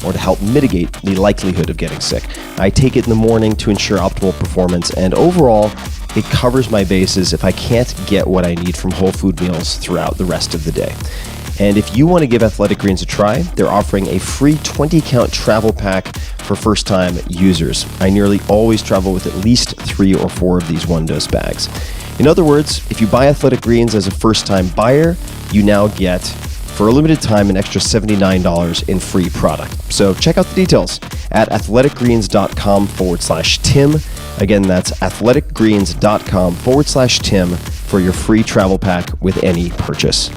or to help mitigate the likelihood of getting sick. I take it in the morning to ensure optimal performance, and overall, it covers my bases if I can't get what I need from whole food meals throughout the rest of the day. And if you want to give Athletic Greens a try, they're offering a free 20-count travel pack for first-time users. I nearly always travel with at least 3 or 4 of these one-dose bags. In other words, if you buy Athletic Greens as a first-time buyer, you now get, for a limited time, an extra $79 in free product. So check out the details at athleticgreens.com/Tim. Again, that's athleticgreens.com/Tim for your free travel pack with any purchase.